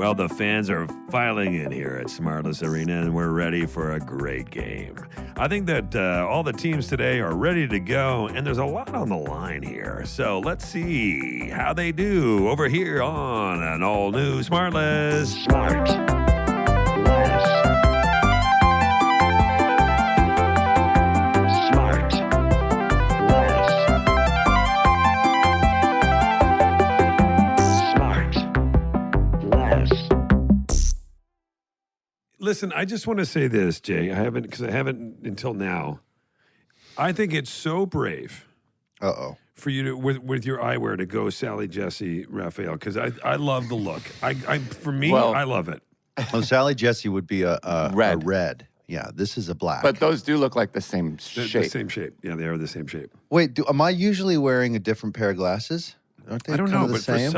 Well, the fans are filing in here at SmartLess Arena, and we're ready for a great game. I think that all the teams today are ready to go, and there's a lot on the line here. So let's see how they do over here on an all-new SmartLess. SmartLess. Listen, I just want to say this, Jay. I haven't until now. I think it's so brave. For you to with your eyewear to go Sally, Jesse, Raphael, because I love the look. For me, I love it. Well, Sally Jesse would be a red. red. Yeah, this is a black. But those do look like the same shape. The same shape. Yeah, they are the same shape. Wait, am I usually wearing a different pair of glasses? Aren't they I don't kind know, of the but same?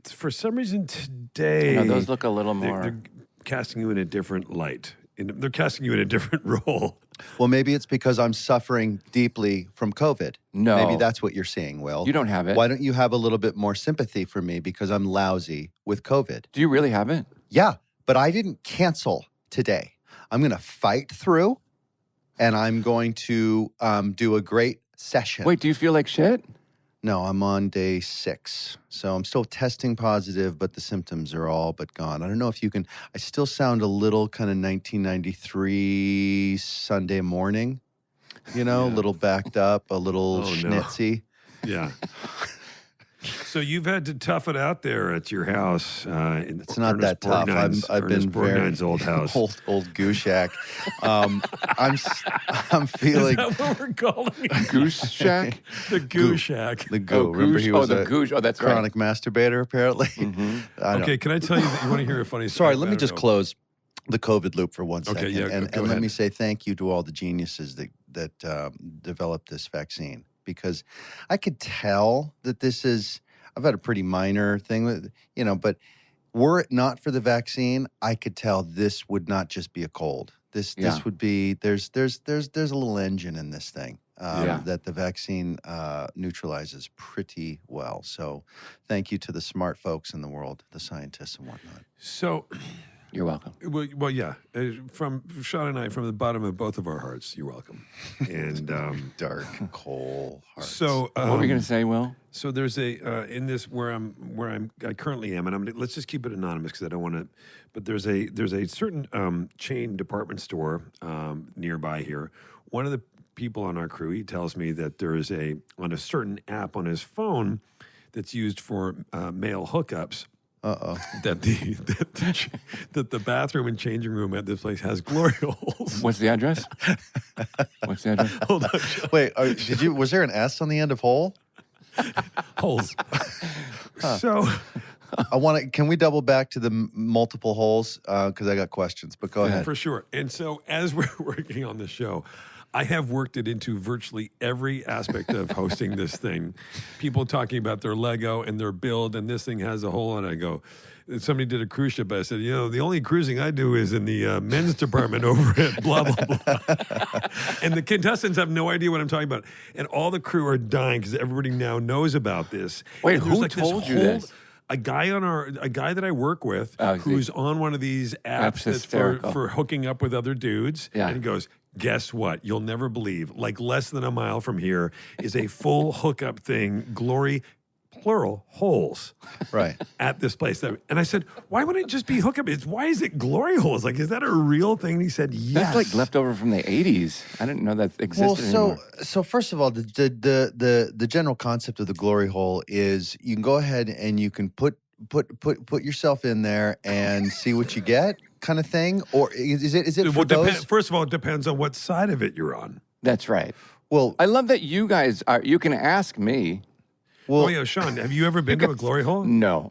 for some reason today, No, those look a little more. They're casting you in a different light. They're casting you in a different role. Well, maybe it's because I'm suffering deeply from COVID. No. Maybe that's what you're seeing, Will. You don't have it. Why don't you have a little bit more sympathy for me because I'm lousy with COVID? Do you really have it? Yeah, but I didn't cancel today. I'm going to fight through, and I'm going to do a great session. Wait, do you feel like shit? No, I'm on day 6. So I'm still testing positive, but the symptoms are all but gone. I don't know if you can, I still sound a little kind of 1993 Sunday morning, a little backed up, a little schnitzy. No. Yeah. So you've had to tough it out there at your house. It's not that tough. I've been very old house, old goose shack. I'm feeling. Is that what we're calling it? Goose shack? The goose shack. The goo. Remember he was the goose. Oh, that's chronic masturbator, apparently. Mm-hmm. Okay, can I tell you that you want to hear a funny story? Sorry, let me just close the COVID loop for 1 second. Okay, yeah, and go let ahead. me say thank you to all the geniuses that developed this vaccine, because I could tell that this is. I've had a pretty minor thing with, but were it not for the vaccine, I could tell this would not just be a cold. This would be there's a little engine in this thing that the vaccine neutralizes pretty well. So thank you to the smart folks in the world, the scientists and whatnot. So. You're welcome. Well, yeah. From Sean and I, from the bottom of both of our hearts, you're welcome. And dark coal hearts. So, what were you going to say, Will? So there's in this where I currently am, and let's just keep it anonymous because I don't want to. But there's a certain chain department store nearby here. One of the people on our crew, he tells me that there is on a certain app on his phone that's used for male hookups. That the bathroom and changing room at this place has glory holes. What's the address? Hold on. Wait, was there an S on the end of hole? Holes. So can we double back to the multiple holes? Because I got questions, but go ahead. For sure. And so as we're working on the show, I have worked it into virtually every aspect of hosting this thing. People talking about their Lego and their build, and this thing has a hole, and I go, somebody did a cruise ship. I said, the only cruising I do is in the men's department over at blah, blah, blah. And the contestants have no idea what I'm talking about. And all the crew are dying because everybody now knows about this. Wait, and who told you this? A guy that I work with who's on one of these apps that's for hooking up with other dudes. Yeah. And he goes, guess what? You'll never believe. Like less than a mile from here is a full hookup thing, glory, plural, holes. Right. At this place. And I said, why wouldn't it just be hookup? Why is it glory holes? Like, is that a real thing? And he said, yes. That's like leftover from the 80s. I didn't know that existed anymore. So first of all, the general concept of the glory hole is you can go ahead and you can put yourself in there and see what you get, kind of thing, or is it for those? First of all, it depends on what side of it you're on. That's right. Well, I love that you guys are. You can ask me. Well, Sean, have you ever been to a glory hole? No.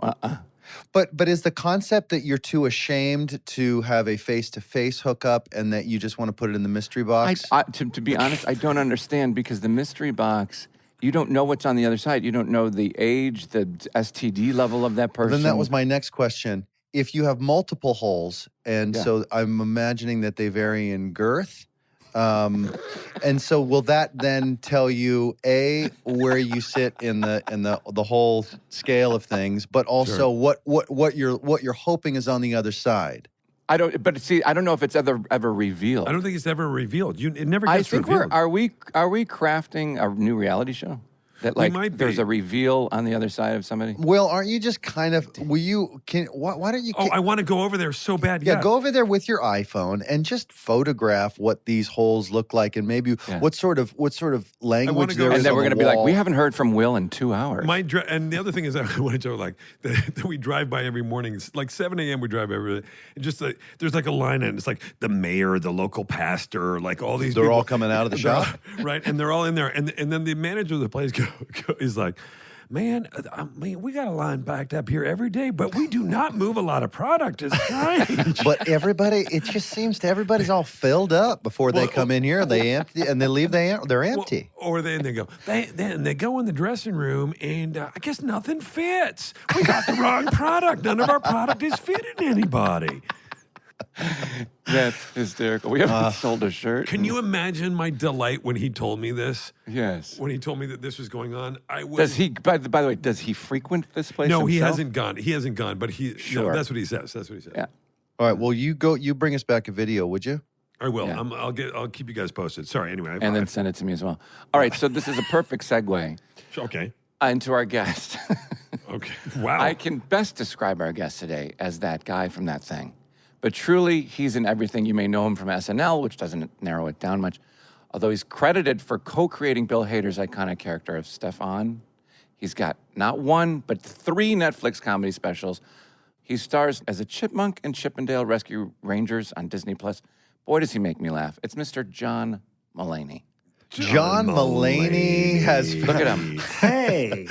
But is the concept that you're too ashamed to have a face-to-face hookup and that you just want to put it in the mystery box? To be honest, I don't understand, because the mystery box, you don't know what's on the other side. You don't know the age, the STD level of that person. Then that was my next question. If you have multiple holes, and so I'm imagining that they vary in girth, And so will that then tell you where you sit in the whole scale of things, but also what you're hoping is on the other side? I don't. But see, I don't know if it's ever revealed. I don't think it's ever revealed. It never I gets think revealed. are we crafting a new reality show? That We might there's be. a reveal on the other side of somebody? Will, aren't you just kind of? Why don't you? Oh, I want to go over there so bad. Yeah, go over there with your iPhone and just photograph what these holes look like, and maybe what sort of language go- there is. And then on we're the going to be like, wall. we haven't heard from Will in 2 hours. And the other thing is, I want to joke that we drive by every morning. It's like 7 a.m. We drive every. And just there's like a line, and it's like the mayor, the local pastor, like all these. They're people, all coming out of the they're all- shop? right? And they're all in there, and then the manager of the place is like, man, we got a line backed up here every day, but we do not move a lot of product. It's strange. But it just seems everybody's all filled up before they come in here. They empty and they leave. They're empty. Or then they go. They go in the dressing room, and I guess nothing fits. We got the wrong product. None of our product is fitting anybody. That's hysterical. We haven't sold a shirt. Can you imagine my delight when he told me this? Yes. When he told me that this was going on, I was. Does he? By the way, does he frequent this place? No, he himself? hasn't gone. He hasn't gone. But he. Sure. No, that's what he says. That's what he says. Yeah. All right. Well, you go. You bring us back a video, would you? I will. Yeah. I'll keep you guys posted. Sorry. Anyway. And then send it to me as well. All right. So this is a perfect segue Okay. into our guest. Okay. Wow. I can best describe our guest today as that guy from that thing. But truly, he's in everything. You may know him from SNL, which doesn't narrow it down much. Although he's credited for co-creating Bill Hader's iconic character of Stefan. He's got not one, but 3 Netflix comedy specials. He stars as a chipmunk in Chippendale Rescue Rangers on Disney+. Boy, does he make me laugh. It's Mr. John Mulaney. John Mulaney has. Look at him. Hey.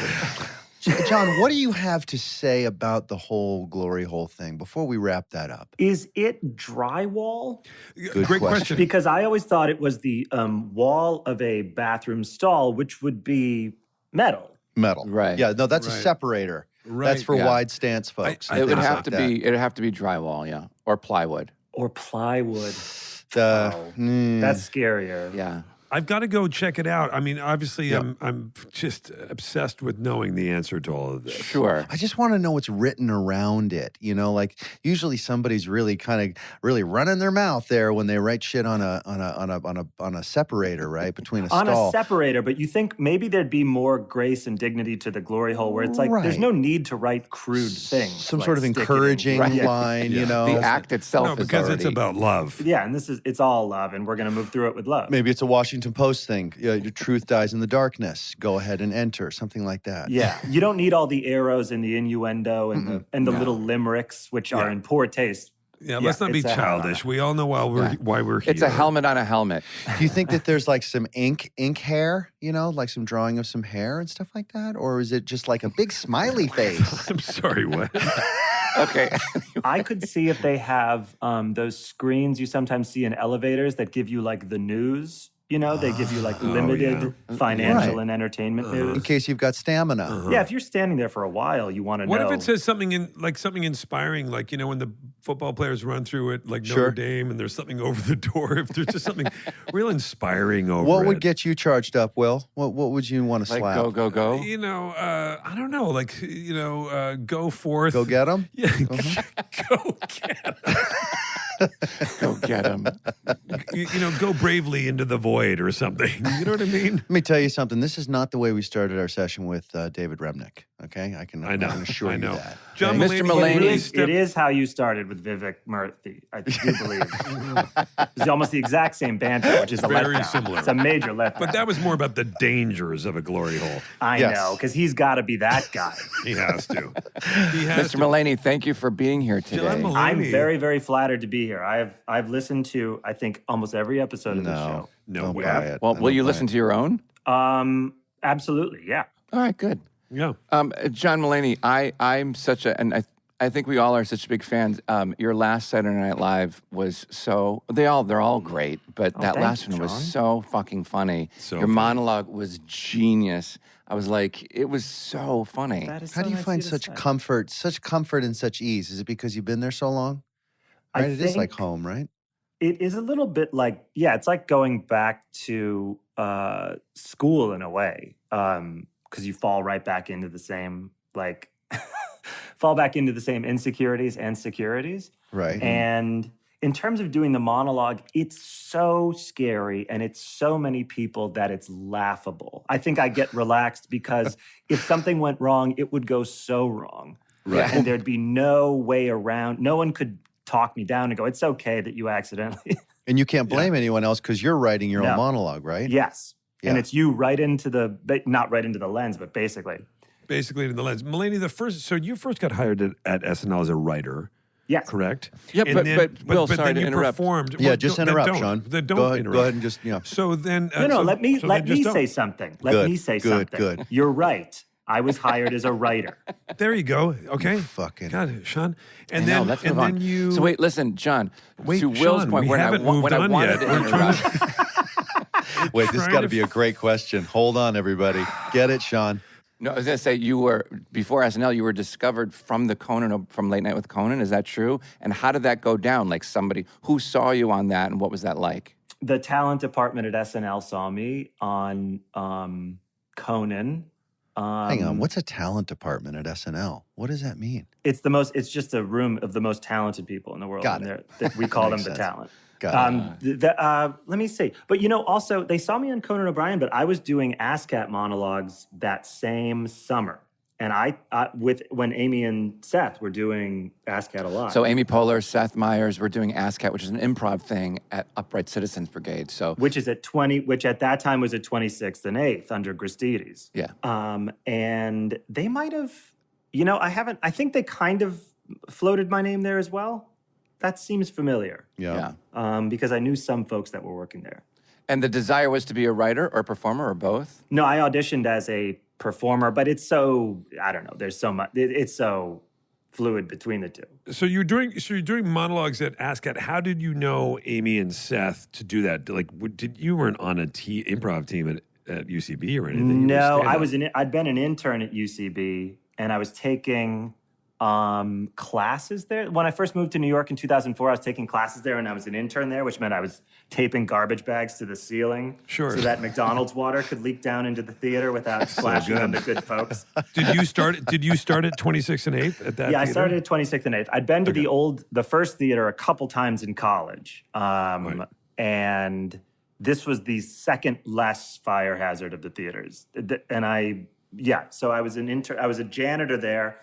John, what do you have to say about the whole glory hole thing before we wrap that up? Is it drywall? Good Great question. question. Because I always thought it was the wall of a bathroom stall, which would be metal. Metal. Right. Yeah, no, that's a Right. separator. Right. That's for Yeah. wide stance folks. I It would think have to be. It'd have to be drywall, yeah, or plywood. Or plywood. The, That's scarier. Yeah. I've got to go check it out. I mean, obviously, I'm just obsessed with knowing the answer to all of this. Sure. I just want to know what's written around it. You know, like usually somebody's really really running their mouth there when they write shit on a separator, right, between a On stall. a separator, but you think maybe there'd be more grace and dignity to the glory hole where it's like there's Right. no need to write crude things. Some like sort of stick it in. encouraging Right. line, you know. The act itself No, is because it's already- about love. Yeah, and it's all love, and we're going to move through it with love. Maybe it's a Washington Post thing. Your truth dies in the darkness. Go ahead and enter. Something like that. Yeah, you don't need all the arrows and the innuendo and the little limericks, which are in poor taste. Yeah, let's not be it's a childish. We all know why we're here. It's a helmet on a helmet. Do you think that there's like some ink hair, you know, like some drawing of some hair and stuff like that? Or is it just like a big smiley face? I'm sorry, what? Okay. I could see if they have those screens you sometimes see in elevators that give you like the news. You know, they give you like limited financial Right. and entertainment In news. case you've got stamina. Yeah, if you're standing there for a while, you want to know. What if it says something something inspiring, like when the football players run through it, like Sure. Notre Dame, and there's something over the door? If there's just something real inspiring over What it. would get you charged up, Will? What would you want to Like slap? go. I don't know, go forth. Go get them? Yeah, go get 'em. Go get him. Go bravely into the void or something. You know what I mean? Let me tell you something. This is not the way we started our session with David Remnick. Okay, I can assure you that. John Mr. Mulaney, Mulaney, it is how you started with Vivek Murthy, I do believe. It's almost the exact same banter, which is a Very letdown. similar. It's a major letdown. But that was more about the dangers of a glory hole. I Yes. know, because he's got to be that guy. He has to. He has Mr. to. Mulaney, thank you for being here today. John Mulaney. I'm very, very flattered to be here. I've listened to, I think, almost every episode of the show. No Don't way. buy it. Well, I will don't you buy listen it. to your own? Absolutely, yeah. All right, good. Yeah. John Mulaney, I'm such a, and I think we all are such big fans. Your last Saturday Night Live was so, they're all great, but that thank last you, one was John. so fucking funny. So Your funny. monologue was genius. I was like, it was so funny. That is How so do you nice find to such say. comfort and such ease? Is it because you've been there so long? I Right? It is like think- home, right? It is a little bit like, yeah, it's like going back to school in a way, because you fall right back into the same, like, fall back into the same insecurities and securities. Right. And in terms of doing the monologue, it's so scary and it's so many people that it's laughable. I think I get relaxed because if something went wrong, it would go so wrong. Right. And there'd be no way around. No one could talk me down and go, it's okay that you accidentally. And you can't blame anyone else because you're writing your own No. monologue, right? Yes. Yeah. And it's you right into not right into the lens, but basically. Basically, in the lens. Mulaney, so you first got hired at SNL as a writer, Yes. correct? Yeah, And but then, Will, sorry then to you interrupt. performed. Yeah, well, just then interrupt, don't. Sean. Then don't go interrupt. ahead and just, So then, No, so- let me so then just don't. say something. Let Good, me say good, something. good. You're right. I was hired as a writer. There you go. Okay. Fucking. God, Sean. I And know, then let's and move then on. you. So wait, listen, John. Wait, to Will's Sean, point, we when I haven't moved when I on wanted yet. to We're trying interrupt. Wait, this has trying got to to be a great question. Hold on, everybody. Get it, Sean. No, I was gonna say you were before SNL. You were discovered from from Late Night with Conan. Is that true? And how did that go down? Like somebody who saw you on that, and what was that like? The talent department at SNL saw me on Conan. Hang on. What's a talent department at SNL? What does that mean? It's just a room of the most talented people in the world. Got and we call them Makes the sense. talent. Got it. Let me see. But also they saw me on Conan O'Brien, but I was doing ASCAT monologues that same summer. And when Amy and Seth were doing ASCAT a lot. So Amy Poehler, Seth Meyers were doing ASCAT, which is an improv thing at Upright Citizens Brigade. So which at that time was at 26th and 8th under Gristides. yeah, And they might have, I think they kind of floated my name there as well. That seems familiar. Yeah. Because I knew some folks that were working there. And the desire was to be a writer or a performer or both? No, I auditioned as a performer, but it's so, I don't know, there's so much, it's so fluid between the two. So you're doing monologues at ASCAT. How did you know Amy and Seth to do that? Like, you weren't on a improv team at UCB or anything? You were No, stand-up. I'd been an intern at UCB, and I was taking classes there. When I first moved to New York in 2004, I was taking classes there, and I was an intern there, which meant I was taping garbage bags to the ceiling, Sure. so that McDonald's water could leak down into the theater without splashing on the good folks. Did you start at 26th and 8th at that? Yeah, I theater? started at 26th and 8th. I'd been to the first theater a couple times in college, and this was the second less fire hazard of the theaters. And so I was an intern. I was a janitor there.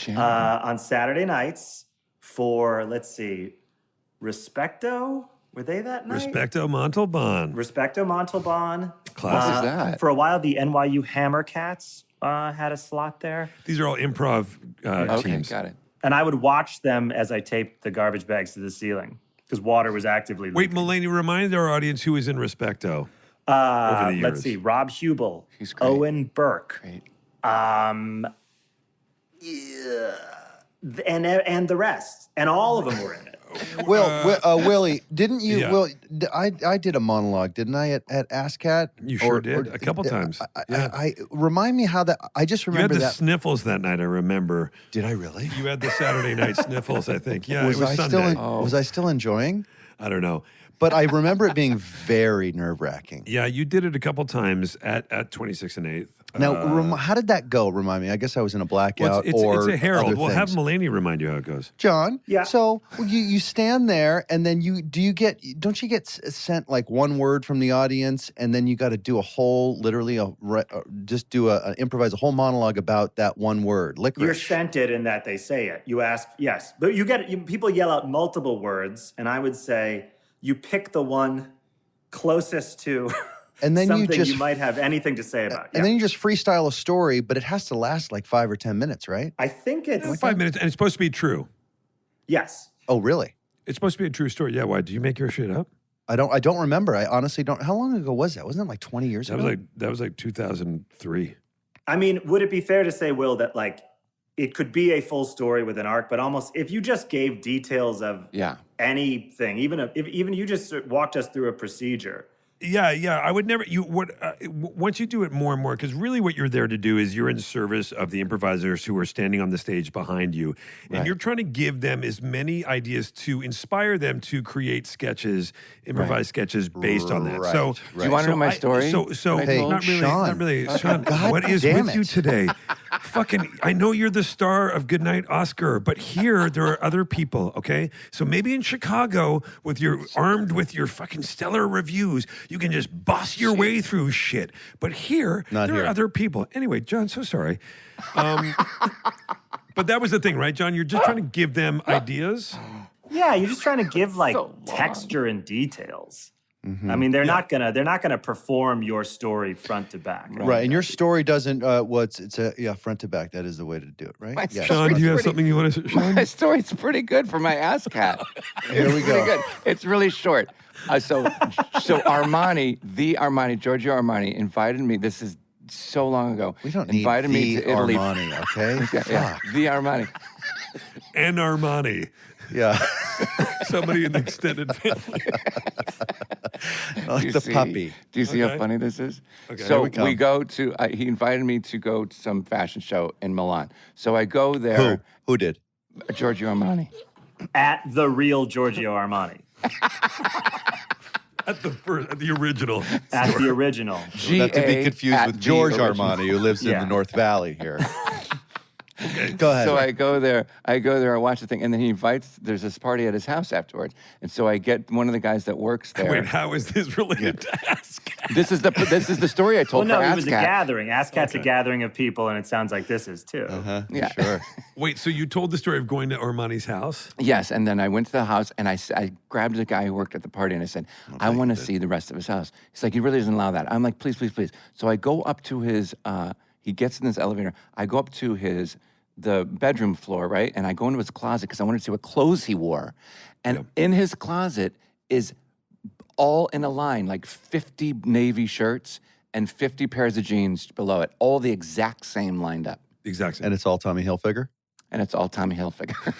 On Saturday nights for, let's see, Respecto. Were they that night? Respecto Montalban. Respecto Montalban. Classic. What is that? For a while, the NYU Hammercats had a slot there. These are all improv Okay, teams. got it. And I would watch them as I taped the garbage bags to the ceiling because water was actively Wait, leaking. Mulaney, remind our audience who was in Respecto over the years. Let's see, Rob Hubel, He's great. Owen Burke, Great. and the rest. And all of them were in it. Willie, didn't you? yeah. Will, I did a monologue, didn't I, at ASCAT? You sure did. A couple times. Yeah. I remind me how that. I just You had remember the that. sniffles that night, I remember. Did I really? You had the Saturday night sniffles, I think. Yeah, Was it was I Sunday. still? Was I still enjoying? I don't know. But I remember it being very nerve wracking. Yeah, you did it a couple times at 26 and 8th. Now, how did that go? Remind me. I guess I was in a blackout it's or a herald. other We'll have things. Mulaney remind you how it goes. John. Yeah. So you stand there, and then don't you get sent like one word from the audience, and then you got to do improvise a whole monologue about that one word, licorice. You're sent it in that they say it. You ask, yes. But people yell out multiple words, and I would say you pick the one closest to And then something you just might have anything to say about. And then you just freestyle a story, but it has to last like 5 or 10 minutes, right? I think it's 5 minutes, and it's supposed to be true. yes. Oh, really? It's supposed to be a true story. Yeah, why? Did you make your shit up? I don't remember. I honestly don't. How long ago was that? Wasn't it like 20 years ago? That was like 2003. I mean, would it be fair to say, Will, that like it could be a full story with an arc, but almost if you just gave details of Yeah. anything, even if you just walked us through a procedure, Yeah. I would never. Once you do it more and more, because really, what you're there to do is you're in service of the improvisers who are standing on the stage behind you, and you're trying to give them as many ideas to inspire them to create sketches, improvised sketches based on that. So, do you want to know my story? Hey, not really. Sean. Not really. Sean, God what is damn with you it. today? I know you're the star of Goodnight Oscar, but here there are other people. Okay, so maybe in Chicago, armed with your fucking stellar reviews, you can just boss your way through shit. But here, there are other people. Anyway, John, so sorry. But that was the thing, right, John? You're just trying to give them ideas. Yeah, you're just trying to give like texture and details. I mean, they're not gonna perform your story front to back. Right, and your story doesn't. Front to back. That is the way to do it, right? Yeah. Sean, do you have something you want to? Sean? My story's pretty good for my ass cat. Here we go. Pretty good. It's really short. So Armani, Giorgio Armani, invited me. This is so long ago. We don't need invited me to Italy. Armani, okay? Yeah, the Armani. And Armani. Yeah. Somebody in the extended family. Like the puppy. Do you see how funny this is? Okay. So Here we we go to, he invited me to go to some fashion show in Milan. So I go there. Who did? Giorgio Armani. At the real Giorgio Armani. At the original. At the original. Not to be confused with George original. Armani, who lives in the North Valley here. Okay. Go ahead. So I go there, I watch the thing, and then there's this party at his house afterwards. And so I get one of the guys that works there. Wait, how is this related to Ask Cat? This is the story I told Well, for no, it Ask was a Cat. gathering. Ask Cat's a gathering of people, and it sounds like this is too. Yeah. Sure. Wait, so you told the story of going to Armani's house? Yes, and then I went to the house, and I grabbed the guy who worked at the party, and I said, I want to see the rest of his house. He's like, he really doesn't allow that. I'm like, please, please, please. So I go up to his, he gets in this elevator. I go up to the bedroom floor, right? And I go into his closet because I wanted to see what clothes he wore. And in his closet is all in a line, like 50 Navy shirts and 50 pairs of jeans below it, all the exact same lined up. The exact same. And it's all Tommy Hilfiger? And it's all Tommy Hilfiger.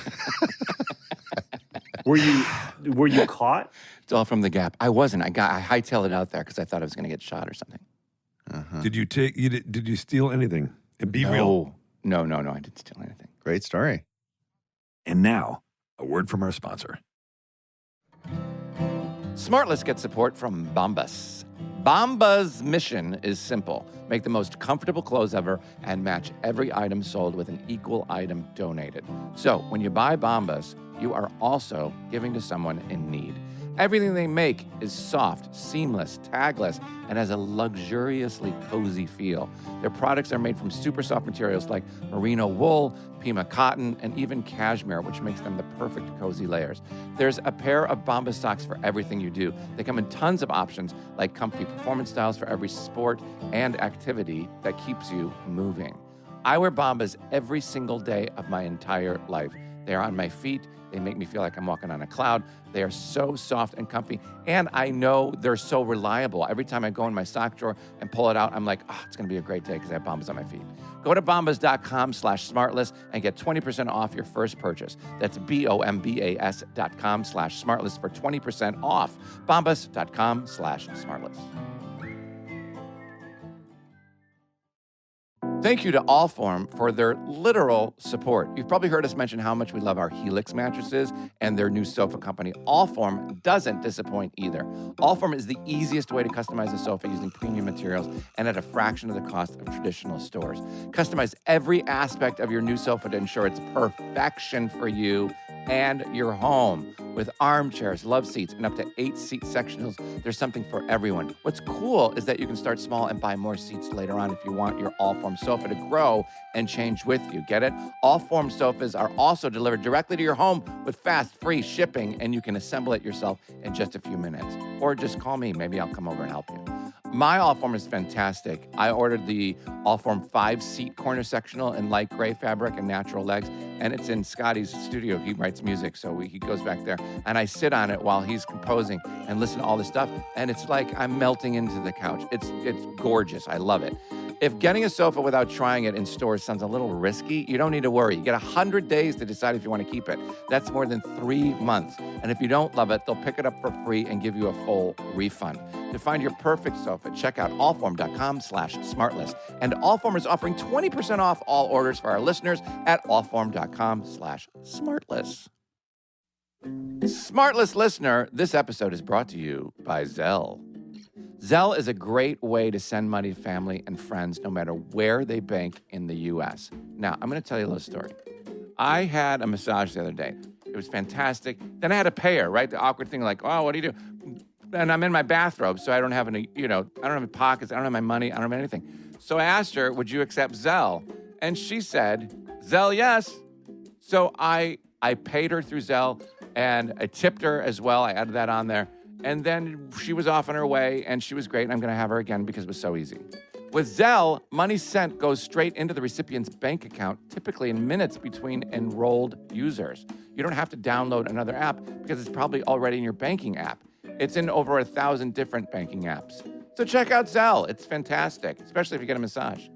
Were you caught? It's all from the Gap. I wasn't. I hightailed it out there because I thought I was going to get shot or something. Did you steal anything? And be real. No, I didn't steal anything. Great story. And now, a word from our sponsor. SmartLess gets support from Bombas. Bombas' mission is simple. Make the most comfortable clothes ever and match every item sold with an equal item donated. So when you buy Bombas, you are also giving to someone in need. Everything they make is soft, seamless, tagless, and has a luxuriously cozy feel. Their products are made from super soft materials like merino wool, Pima cotton, and even cashmere, which makes them the perfect cozy layers. There's a pair of Bombas socks for everything you do. They come in tons of options like comfy performance styles for every sport and activity that keeps you moving. I wear Bombas every single day of my entire life. They are on my feet. They make me feel like I'm walking on a cloud. They are so soft and comfy. And I know they're so reliable. Every time I go in my sock drawer and pull it out, I'm like, it's going to be a great day because I have Bombas on my feet. Go to bombas.com/smartless and get 20% off your first purchase. That's bombas.com/smartless for 20% off. bombas.com/smartless. Thank you to Allform for their literal support. You've probably heard us mention how much we love our Helix mattresses and their new sofa company. Allform doesn't disappoint either. Allform is the easiest way to customize a sofa using premium materials and at a fraction of the cost of traditional stores. Customize every aspect of your new sofa to ensure it's perfection for you and your home. With armchairs, love seats, and up to 8-seat sectionals, there's something for everyone. What's cool is that you can start small and buy more seats later on if you want your Allform sofa to grow and change with you. Get it? Allform sofas are also delivered directly to your home with fast, free shipping, and you can assemble it yourself in just a few minutes. Or just call me. Maybe I'll come over and help you. My Allform is fantastic. I ordered the Allform 5-seat corner sectional in light gray fabric and natural legs, and it's in Scotty's studio. He writes music, so he goes back there, and I sit on it while he's composing and listen to all this stuff, and it's like I'm melting into the couch. It's gorgeous. I love it. If getting a sofa without trying it in stores sounds a little risky, you don't need to worry. You get 100 days to decide if you want to keep it. That's more than 3 months. And if you don't love it, they'll pick it up for free and give you a full refund. To find your perfect sofa, check out allform.com/smartless. And Allform is offering 20% off all orders for our listeners at allform.com/smartless. Smartless listener, this episode is brought to you by Zelle. Zelle is a great way to send money to family and friends no matter where they bank in the U.S. Now, I'm going to tell you a little story. I had a massage the other day. It was fantastic. Then I had to pay her, right? The awkward thing like, oh, what do you do? And I'm in my bathrobe, so I don't have any, I don't have any pockets. I don't have my money. I don't have anything. So I asked her, would you accept Zelle? And she said, Zelle, yes. So I paid her through Zelle, and I tipped her as well. I added that on there. And then she was off on her way, and she was great, and I'm going to have her again because it was so easy. With Zelle, money sent goes straight into the recipient's bank account, typically in minutes between enrolled users. You don't have to download another app because it's probably already in your banking app. It's in over 1,000 different banking apps. So check out Zelle. It's fantastic, especially if you get a massage.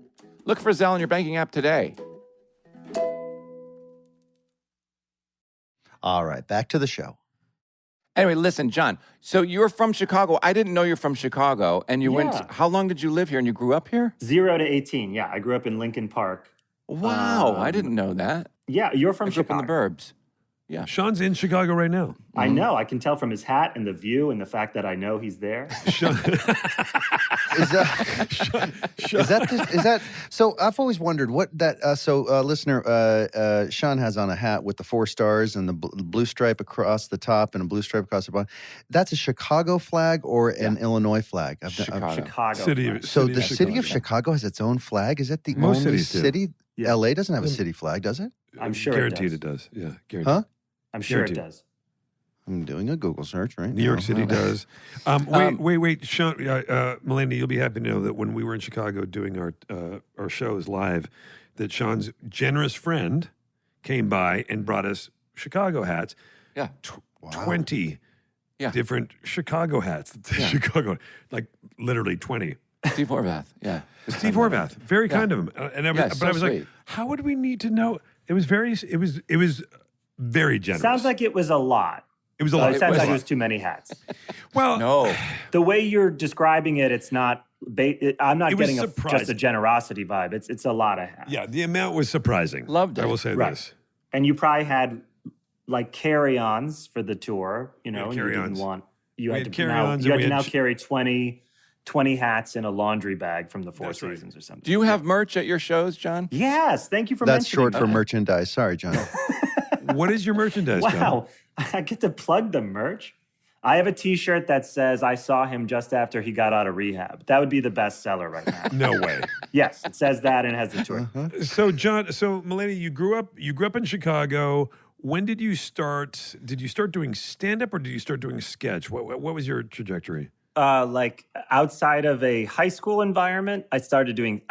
Look for Zelle in your banking app today. All right, back to the show. Anyway, listen, John, so you're from Chicago. I didn't know you're from Chicago. And you Yeah. how long did you live here and you grew up here? 0 to 18. Yeah, I grew up in Lincoln Park. Wow, I didn't know that. Yeah, you're from I grew up in Chicago. the burbs. Yeah. Sean's in Chicago right now. I know. I can tell from his hat and the view and the fact that I know he's there. Is that so? I've always wondered what that. Listener, Sean has on a hat with the 4 stars and the blue stripe across the top and a blue stripe across the bottom. That's a Chicago flag or an Illinois flag? Chicago. City. So the Chicago. city of Chicago has its own flag. Is that the Most only cities do. city? Yeah. LA doesn't have a city flag, does it? I'm sure Guaranteed it does. Yeah, guaranteed. Huh? I'm sure Guaranteed. it does. I'm doing a Google search right now. New York City does. Wait, Sean, Mulaney, you'll be happy to know that when we were in Chicago doing our shows live, that Sean's generous friend came by and brought us Chicago hats. Yeah. 20 Yeah. different Chicago hats. Yeah. Chicago, like literally 20. Steve Horvath. Yeah. Steve Horvath, very kind of him. And I was, Yeah, but so I was like, sweet. how would we need to know? It was very generous. Sounds like it was a lot. it was a lot. It sounds was like a it lot. was too many hats. Well, No. The way you're describing it, it's not. I'm not It was getting just a surprising. generosity vibe. It's a lot of hats. yeah, the amount was surprising. Loved it. I will say Right. this. And you probably had like carry-ons for the tour, and you carry-ons. didn't want. You We had had to now, carry-ons you and had we to had now carry 20 hats in a laundry bag from the Four That's right. Seasons or something. Do you have merch at your shows, John? Yes, thank you for That's mentioning short for that. merchandise. Sorry, John. What is your merchandise, John? Wow, I get to plug the merch. I have a T-shirt that says "I saw him just after he got out of rehab." That would be the best seller right now. No way. Yes, it says that and it has the tour. So, John, Mulaney, you grew up in Chicago. When did you start? Did you start doing stand-up or did you start doing sketch? What was your trajectory? Like outside of a high school environment, I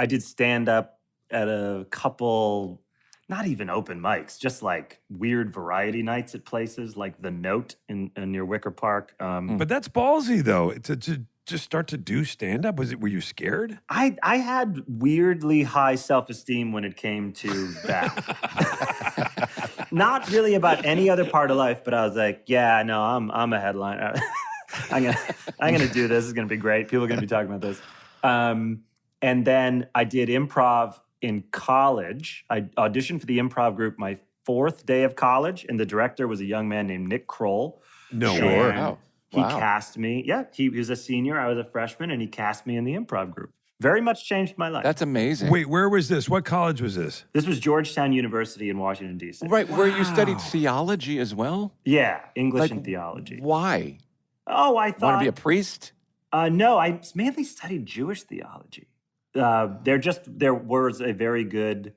did stand-up at a couple, not even open mics, just like weird variety nights at places like The Note in near Wicker Park. But that's ballsy, though, to just start to do stand-up. Were you scared? I had weirdly high self-esteem when it came to that. Not really about any other part of life, but I was like, yeah, no, I'm a headliner. I'm gonna do this. It's gonna be great. People are gonna be talking about this. And then I did improv in college. I auditioned for the improv group my 4th day of college, and the director was a young man named Nick Kroll. No And way. Wow. He Wow. cast me. Yeah, he was a senior. I was a freshman, and he cast me in the improv group. Very much changed my life. That's amazing. Wait, where was this? What college was this? This was Georgetown University in Washington, D.C. Right, where you studied theology as well? Yeah, English Like, and theology. Why? Oh, I Want to thought. be a priest? No, I mainly studied Jewish theology. There was a very good.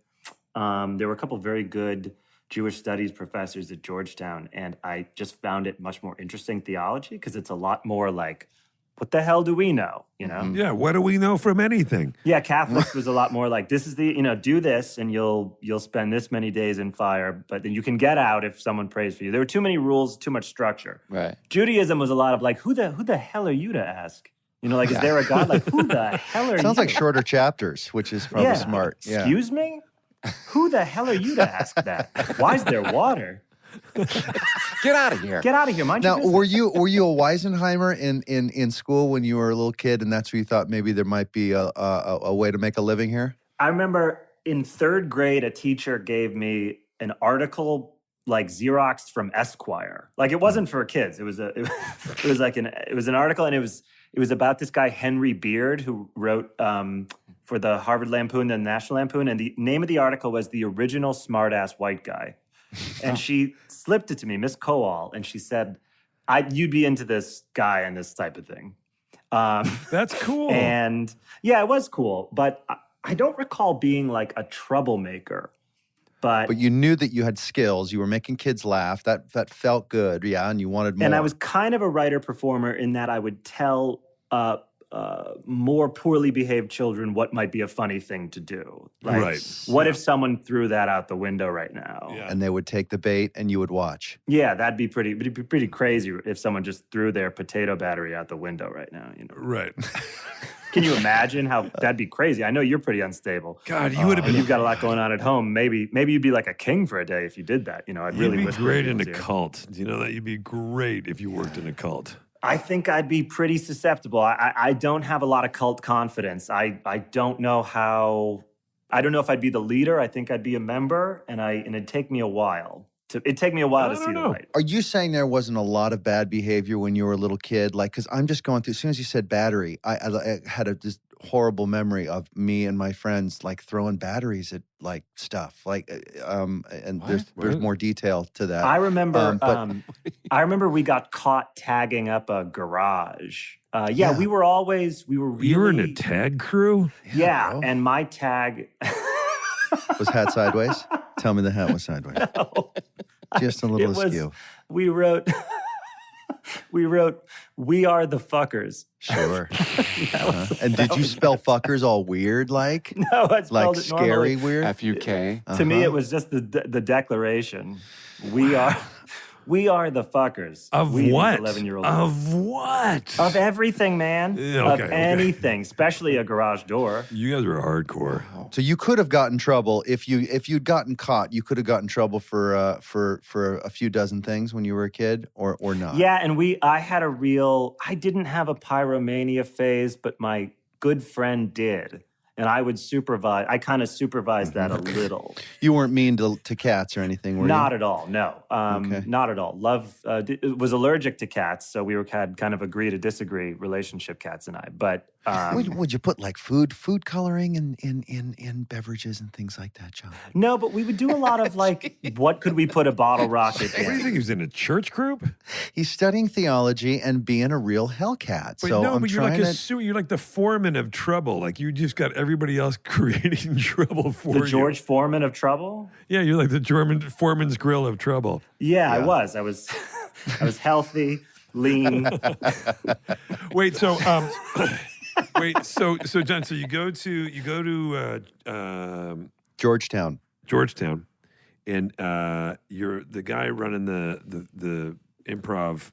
There were a couple of very good Jewish studies professors at Georgetown, and I just found it much more interesting theology because it's a lot more like, what the hell do we know? You know? Yeah, what do we know from anything? Yeah, Catholics was a lot more like, this is the, do this and you'll spend this many days in fire, but then you can get out if someone prays for you. There were too many rules, too much structure. Right. Judaism was a lot of like, who the hell are you to ask? You know, like, is there a God? Like, who the hell are you? Sounds like shorter chapters, which is probably smart. Yeah. Excuse me? Who the hell are you to ask that? Why is there water? Get out of here. Get out of here, mind your Now, business. were you a Weisenheimer in school when you were a little kid, and that's where you thought maybe there might be a way to make a living here? I remember in 3rd grade, a teacher gave me an article like Xeroxed from Esquire. Like, it wasn't for kids. It was an article, and it was about this guy Henry Beard, who wrote for the Harvard Lampoon and the National Lampoon, and the name of the article was "The Original Smartass White Guy." And she slipped it to me, Miss Kowal, and she said, "You'd be into this guy and this type of thing." That's cool. And yeah, it was cool, but I don't recall being like a troublemaker. But you knew that you had skills. You were making kids laugh. That felt good, yeah, and you wanted more. And I was kind of a writer-performer in that I would tell more poorly behaved children what might be a funny thing to do. Like, Right. what if someone threw that out the window right now? Yeah. And they would take the bait, and you would watch. Yeah, it'd be pretty crazy if someone just threw their potato battery out the window right now. You know, Right. can you imagine how that'd be crazy? I know you're pretty unstable. God, you would have And been. you've got a lot going on at home. Maybe you'd be like a king for a day if you did that. You know, I'd really You'd be whisper great in a people's ear. cult. Do you know that? You'd be great if you worked in a cult. I think I'd be pretty susceptible. I don't have a lot of cult confidence. I don't know how. I don't know if I'd be the leader. I think I'd be a member, and it'd take me a while. It'd take me a while I to see don't the know. light. Are you saying there wasn't a lot of bad behavior when you were a little kid? Like, because I'm just going through, as soon as you said battery, I had this horrible memory of me and my friends, like, throwing batteries at, like, stuff. Like, and there's What? more detail to that. I remember. but- I remember we got caught tagging up a garage. Yeah. we were really. You were in a tag crew? Yeah, bro. and my tag. Was hat sideways? Tell me the hat was sideways. Just a little It was- askew. We wrote. We wrote, "We are the fuckers." Sure. And did you spell fuckers all weird, like? No, I spelled Like it scary normally. weird? FUK. To me, it was just the declaration. We are the fuckers. Of we, what? 11-year-old. Of what? Of everything, man. Yeah, of okay. anything, especially a garage door. You guys were hardcore. So you could have gotten trouble if you'd gotten caught. You could have gotten trouble for a few dozen things when you were a kid, or not. Yeah, and I didn't have a pyromania phase, but my good friend did. And I would supervise. I kind of supervised that a little. You weren't mean to cats or anything, were Not you? at all. No, Okay. not at all. Love was allergic to cats, so we had kind of agree to disagree relationship, cats and I. But Would you put like food coloring in beverages and things like that, John? no, but we would do a lot of like, what could we put a bottle rocket What do you in? think? He was in a church group? He's studying theology and being a real Hellcat. But So no, I'm but you're like trying to. you're like the foreman of trouble. Like you just got everybody else creating trouble for The you. George Foreman of trouble? Yeah, you're like the German foreman's grill of trouble. Yeah, I was. I was healthy, lean. Wait, so so John, so you go to Georgetown. Georgetown, and you're the guy running the improv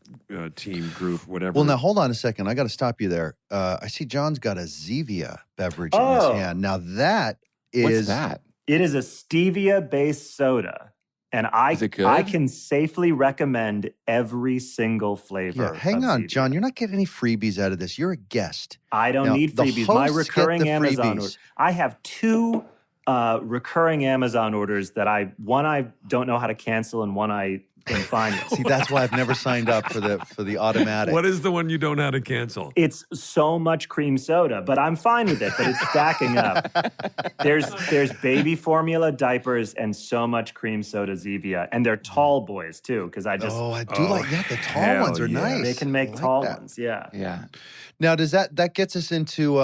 team group, whatever. Well, now hold on a second. I got to stop you there. I see John's got a Zevia beverage in Oh. his hand. Now that is What's that? It is a stevia-based soda, and Is it good? I can safely recommend every single flavor. Yeah, hang of on, Zevia. John. You're not getting any freebies out of this. You're a guest. I don't Now, need the freebies. My hosts get recurring the Amazon freebies. order. I have 2 recurring Amazon orders that one I don't know how to cancel, and one I can find. See, that's why I've never signed up for the automatic. what is the one you don't know how to cancel? It's so much cream soda, but I'm fine with it. But it's stacking up. There's baby formula diapers and so much cream soda Zevia, and they're tall boys too, because I just Oh, I do like that. The tall hell ones are yeah. nice. they can make I like tall that. ones. Yeah. Yeah. Now, does that gets us into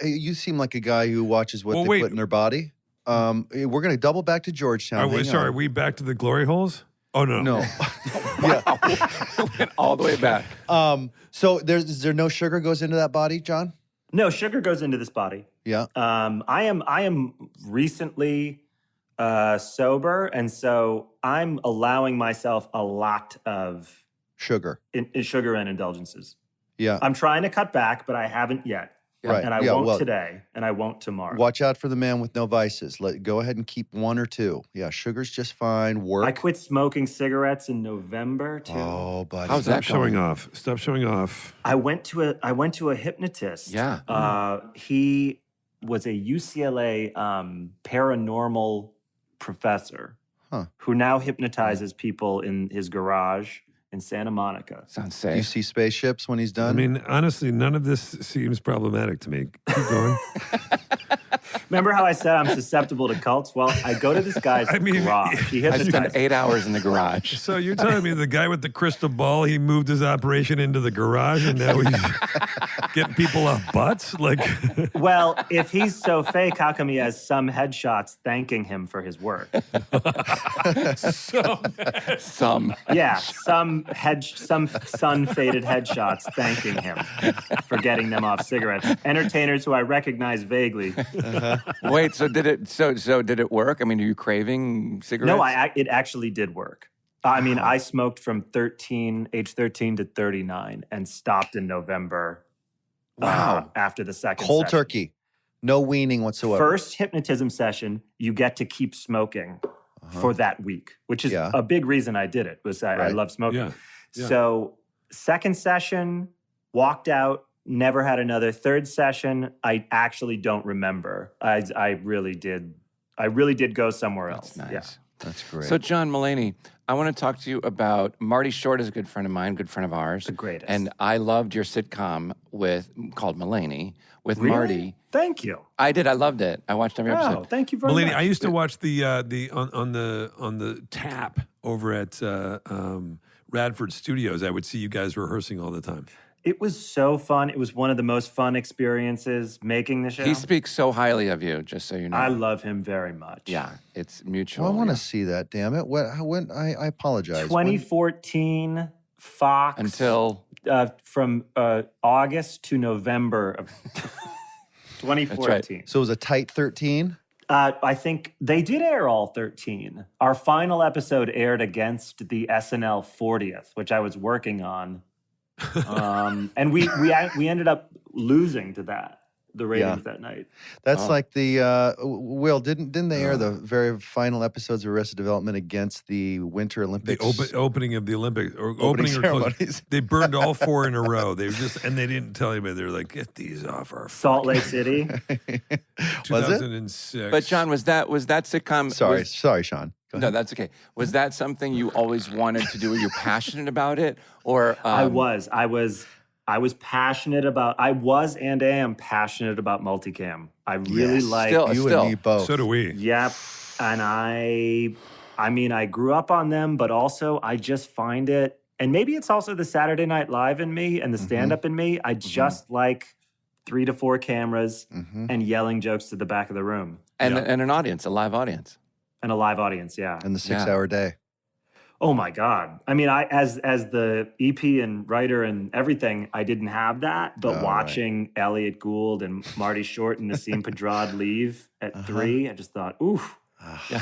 you seem like a guy who watches what Well, they wait. put in their body. We're going to double back to Georgetown. Hang Sorry, on. are we back to the glory holes? Oh no, No. Went all the way back. So is there no sugar goes into that body, John? No, sugar goes into this body. Yeah. I am recently sober, and so I'm allowing myself a lot of Sugar. sugar and indulgences. Yeah. I'm trying to cut back, but I haven't yet. Right. And I Yeah, won't well, today, and I won't tomorrow. Watch out for the man with no vices. Go ahead and keep 1 or 2. Yeah, sugar's just fine. Work. I quit smoking cigarettes in November too. Oh, buddy. How's Stop that showing going? off. Stop showing off. I went to a hypnotist. Yeah. He was a UCLA paranormal professor who now hypnoptizes people in his garage in Santa Monica. Sounds Do you safe. see spaceships when he's I done? mean, honestly, none of this seems problematic to me. Keep going. Remember how I said I'm susceptible to cults? Well, I go to this guy's garage. He I spent hypnotizes. 8 hours in the garage. So you're telling me the guy with the crystal ball, he moved his operation into the garage and now he's getting people off butts? Like, Well, if he's so fake, how come he has some headshots thanking him for his work? Some. Yeah, some sun-faded headshots thanking him for getting them off cigarettes. Entertainers who I recognize vaguely. Wait, so did it work? I mean, are you craving cigarettes? No, it actually did work. I mean, I smoked from age 13 to 39 and stopped in November. Wow. After the second Cold session. turkey. No weaning whatsoever. First hypnotism session, you get to keep smoking for that week, which is Yeah. a big reason I did it. Was I Right. love smoking. yeah. Yeah. So second session, walked out, never had another. Third session, I actually don't remember. I really did go somewhere else. That's nice. Yeah. That's great. So, John Mulaney, I want to talk to you about Marty Short is a good friend of mine, good friend of ours. The greatest. And I loved your sitcom called Mulaney with Really? Marty. Thank you. I did. I loved it. I watched every Oh, episode. thank you very Mulaney, much. I used to watch the on the tap over at Radford Studios. I would see you guys rehearsing all the time. It was so fun. It was one of the most fun experiences making the show. He speaks so highly of you, just so you know. I love him very much. Yeah, it's mutual. Well, I want to yeah. see that. Damn it! I apologize. 2014 Fox Until from August to November of 2014. So it was a tight 13. I think they did air all 13. Our final episode aired against the SNL 40th, which I was working on, and we ended up losing to the ratings that night. That's like the Will. Didn't they air the very final episodes of Arrested Development against the Winter The Olympics? opening of the Olympics, or opening or ceremonies. closing. They burned all 4 in a row. They didn't tell anybody. They were like, "Get these off our Salt Lake City. Was it? 2006." But John, was that sitcom? Sorry, Sean. Go No, ahead. that's okay. Was that something you always wanted to do? Were you passionate about it, or I was passionate about. I was and am passionate about multicam. I really Yes. like. Still- You and me both. so do we. Yep. And I mean, I grew up on them, but also I just find it, and maybe it's also the Saturday Night Live in me and the stand-up in me. I just like 3 to 4 cameras and yelling jokes to the back of the room and Yeah. an audience, a live audience? and a live audience. Yeah. And the 6-hour day. Oh my God. I mean, I as the EP and writer and everything, I didn't have that. But Oh, watching Elliot Gould and Marty Short and Nassim Pedrad leave at 3, I just thought, oof,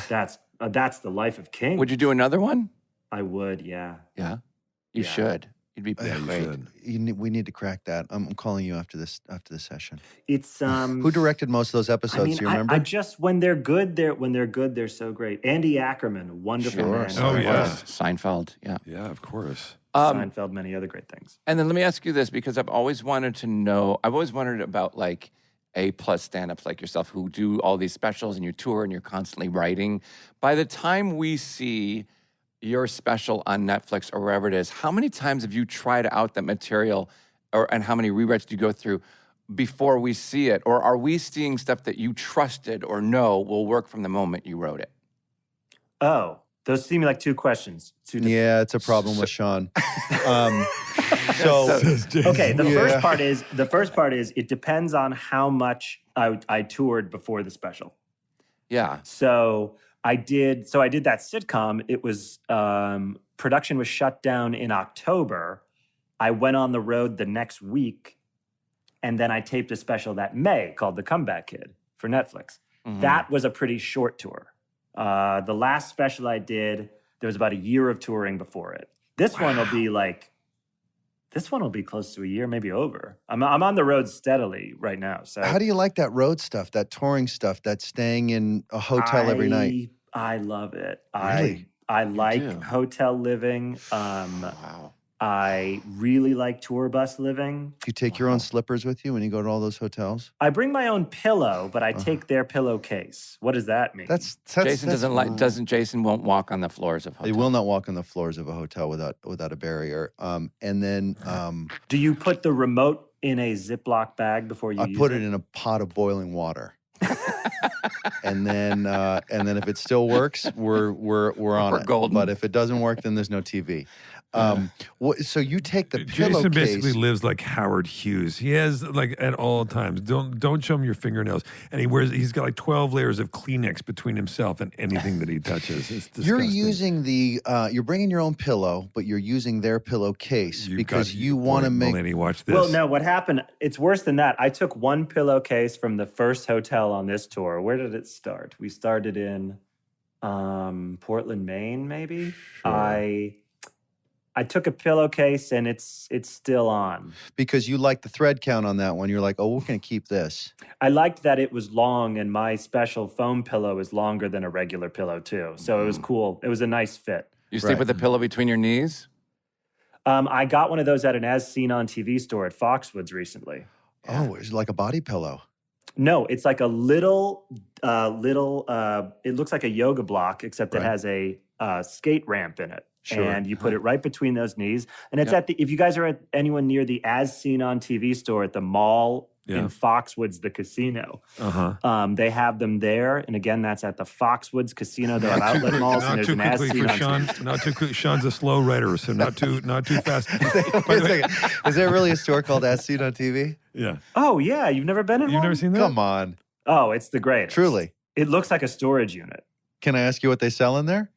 that's the life of King. Would you do another one? I would, yeah. Yeah, you Yeah. should. You'd be Yeah, you great. should. We need to crack that. I'm calling you after this session. It's Who directed most of those episodes? I mean, do you remember? I just when they're good, they're so great. Andy Ackerman, wonderful Sure. man. Oh, yeah. Seinfeld. Yeah. Yeah, of course. Seinfeld, many other great things. And then let me ask you this, because I've always wanted to know. I've always wondered about like A+ stand-ups like yourself who do all these specials and you tour and you're constantly writing. By the time we see your special on Netflix or wherever it is, how many times have you tried out that material, and how many rewrites do you go through before we see it? Or are we seeing stuff that you trusted or know will work from the moment you wrote it? Oh, those seem like 2 questions. Yeah, it's a problem with Sean. So Okay, the Yeah. first part is it depends on how much I toured before the special. Yeah. So I did that sitcom. It was production was shut down in October. I went on the road the next week, and then I taped a special that May called The Comeback Kid for Netflix. That was a pretty short tour. The last special I did, there was about a year of touring before it. This one will be like This one will be close to a year, maybe over. I'm on the road steadily right now. So How do you like that road stuff, that touring stuff, that staying in a hotel every night? I love it. Really? I like do? hotel living. Wow. I really like tour bus living. Do you take your own slippers with you when you go to all those hotels? I bring my own pillow, but I take their pillowcase. What does that mean? Jason Jason won't walk on the floors of hotels. They will not walk on the floors of a hotel without a barrier. And then Do you put the remote in a Ziploc bag before you I use put it in a pot of boiling water. and then if it still works, we're on We're it. golden. But if it doesn't work, then there's no TV. So you take the Jason pillowcase. basically lives like Howard Hughes. He has like at all times. Don't show him your fingernails. And he's got like 12 layers of Kleenex between himself and anything that he touches. It's disgusting. You're using you're bringing your own pillow, but you're using their pillowcase because you want to make. Mulaney, watch this. Well, no, what happened? It's worse than that. I took one pillowcase from the first hotel on this tour. Where did it start? We started in Portland, Maine, maybe. Sure. I took a pillowcase and it's still on. Because you like the thread count on that one. You're like, oh, we're going to keep this. I liked that it was long, and my special foam pillow is longer than a regular pillow too. So it was cool. It was a nice fit. You sleep Right. with a pillow between your knees? I got one of those at an As Seen on TV store at Foxwoods recently. Oh, it's like a body pillow. No, it's like a little. It looks like a yoga block, except it Right. has a skate ramp in it. Sure. And you put it right between those knees. And it's Yep. if you guys are at anyone near the As Seen on TV store at the mall Yeah. in Foxwoods, the casino, they have them there. And again, that's at the Foxwoods Casino. They have outlet malls, and Not there's too an As quickly Seen for on Sean. TV. Not too quick. Sean's a slow writer, so not too fast. Wait a second. Is there really a store called As Seen on TV? Yeah. Oh, yeah. You've never been in You've one? never seen that? Come on. Oh, it's the greatest. Truly. It looks like a storage unit. Can I ask you what they sell in there?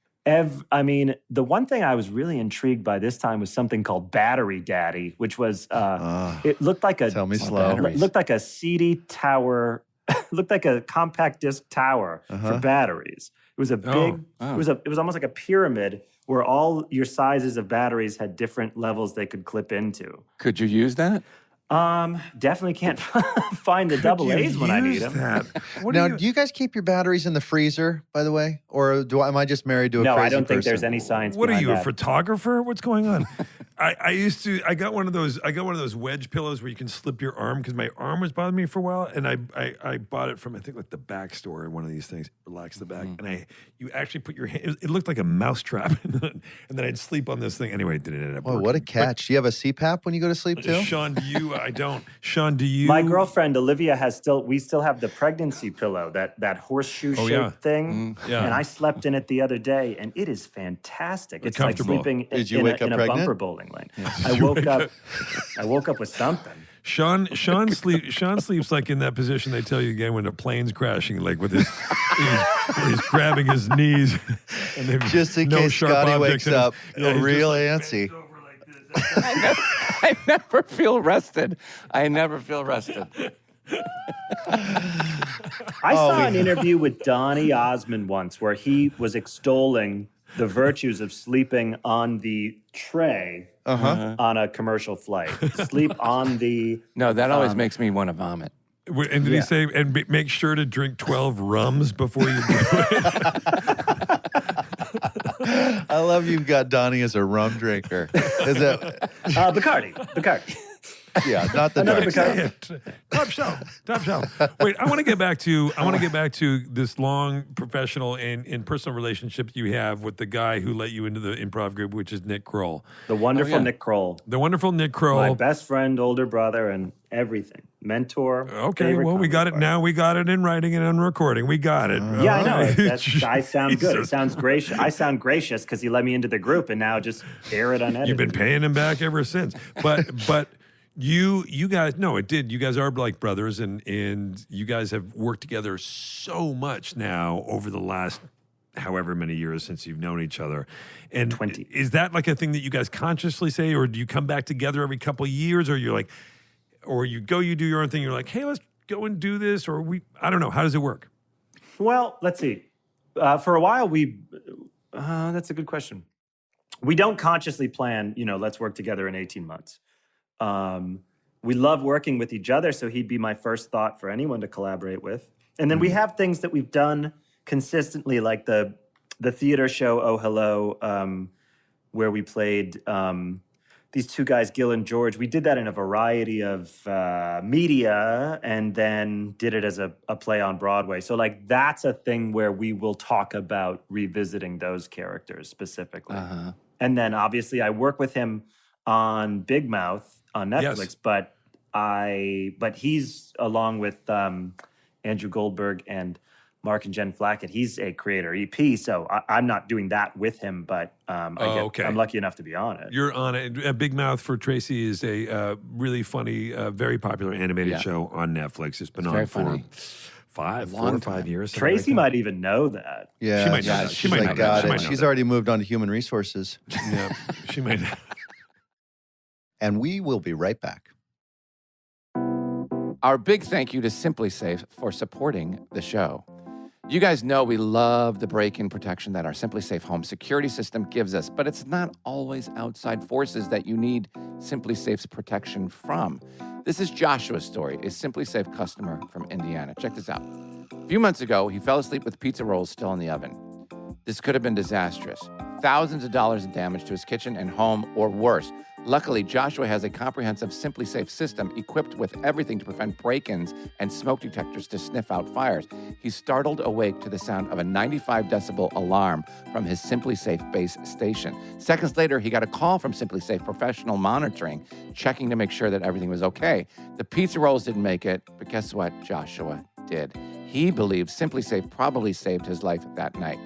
I mean, the one thing I was really intrigued by this time was something called Battery Daddy, which was it looked like Tell me slow. batteries. looked like a CD tower, looked like a compact disc tower for batteries. It was a big, Oh. it was almost like a pyramid where all your sizes of batteries had different levels they could clip into. Could you use that? Definitely can't find the double A's when I need them. Now, do you guys keep your batteries in the freezer, by the way? Or am I just married to a No, crazy I don't think person? there's any science What are behind you, a that. photographer? What's going on? I got one of those wedge pillows where you can slip your arm because my arm was bothering me for a while, and I bought it from I think like the back store, one of these things, relax the back, and you actually put your hand. It looked like a mouse trap, and then I'd sleep on this thing. Anyway, it didn't end up. Oh, working. what a catch. Do you have a CPAP when you go to sleep too? Sean, do you? I don't. Sean, do you? My girlfriend Olivia we still have the pregnancy pillow, that horseshoe shaped yeah. thing. Yeah. And I slept in it the other day, and it is fantastic. It's like comfortable. sleeping Did you in, wake a, up in a pregnant? bumper bowling lane. I woke up with something. Sean sleeps like in that position they tell you again when a plane's crashing, like with his he's grabbing his knees, and they've Just in no case sharp Scotty objects wakes in his- up Yeah, he's real just antsy. I never feel rested. I never feel rested. I saw an interview with Donny Osmond once where he was extolling the virtues of sleeping on the tray on a commercial flight. Sleep on the... No, that always makes me want to vomit. And did he say, and make sure to drink 12 rums before you do it? I love you've got Donnie as a rum drinker. Is that, Bacardi. yeah, not the Another dark Bacardi. stuff. Top shelf. Wait, I want to get back to this long professional and personal relationship you have with the guy who let you into the improv group, which is Nick Kroll. The wonderful yeah. Nick Kroll. The wonderful Nick Kroll. My best friend, older brother, and everything. Mentor. Okay, favorite well, we got it comedy now. We got it in writing and on recording. We got it. partner. Yeah, I know. I sound good. It Jesus. sounds gracious. I sound gracious because he let me into the group, and now just air it unedited. You've been paying him back ever since. But you guys, no, it did. You guys are like brothers, and you guys have worked together so much now over the last however many years since you've known each other. And 20. Is that like a thing that you guys consciously say, or do you come back together every couple of years, or you're like, or you do your own thing, you're like, hey, let's go and do this, or I don't know. How does it work? Well, let's see. For a while, that's a good question. We don't consciously plan, let's work together in 18 months. We love working with each other, so he'd be my first thought for anyone to collaborate with. And then we have things that we've done consistently, like the theater show Oh Hello, where we played these two guys, Gil and George. We did that in a variety of media, and then did it as a play on Broadway. So like that's a thing where we will talk about revisiting those characters specifically. And then obviously I work with him on Big Mouth on Netflix, but he's along with Andrew Goldberg and Mark and Jen Flackett. He's a creator EP, so I'm not doing that with him, but I'm lucky enough to be on it. You're on it. Big Mouth for Tracy is a really funny, very popular animated show on Netflix. It's been on for funny. 4 or 5 years. Tracy might even know that. Yeah, She might know that. she's She might like, know got that. She it. might know She's that. already moved on to human resources. Yeah, she might. And we will be right back. Our big thank you to Simply Safe for supporting the show. You guys know we love the break-in protection that our Simply Safe home security system gives us, but it's not always outside forces that you need Simply Safe's protection from. This is Joshua's story, a Simply Safe customer from Indiana. Check this out. A few months ago, he fell asleep with pizza rolls still in the oven. This could have been disastrous. Thousands of dollars in damage to his kitchen and home, or worse. Luckily, Joshua has a comprehensive Simply Safe system equipped with everything to prevent break-ins and smoke detectors to sniff out fires. He's startled awake to the sound of a 95 decibel alarm from his Simply Safe base station. Seconds later, he got a call from Simply Safe Professional Monitoring, checking to make sure that everything was okay. The pizza rolls didn't make it, but guess what? Joshua did. He believes Simply Safe probably saved his life that night.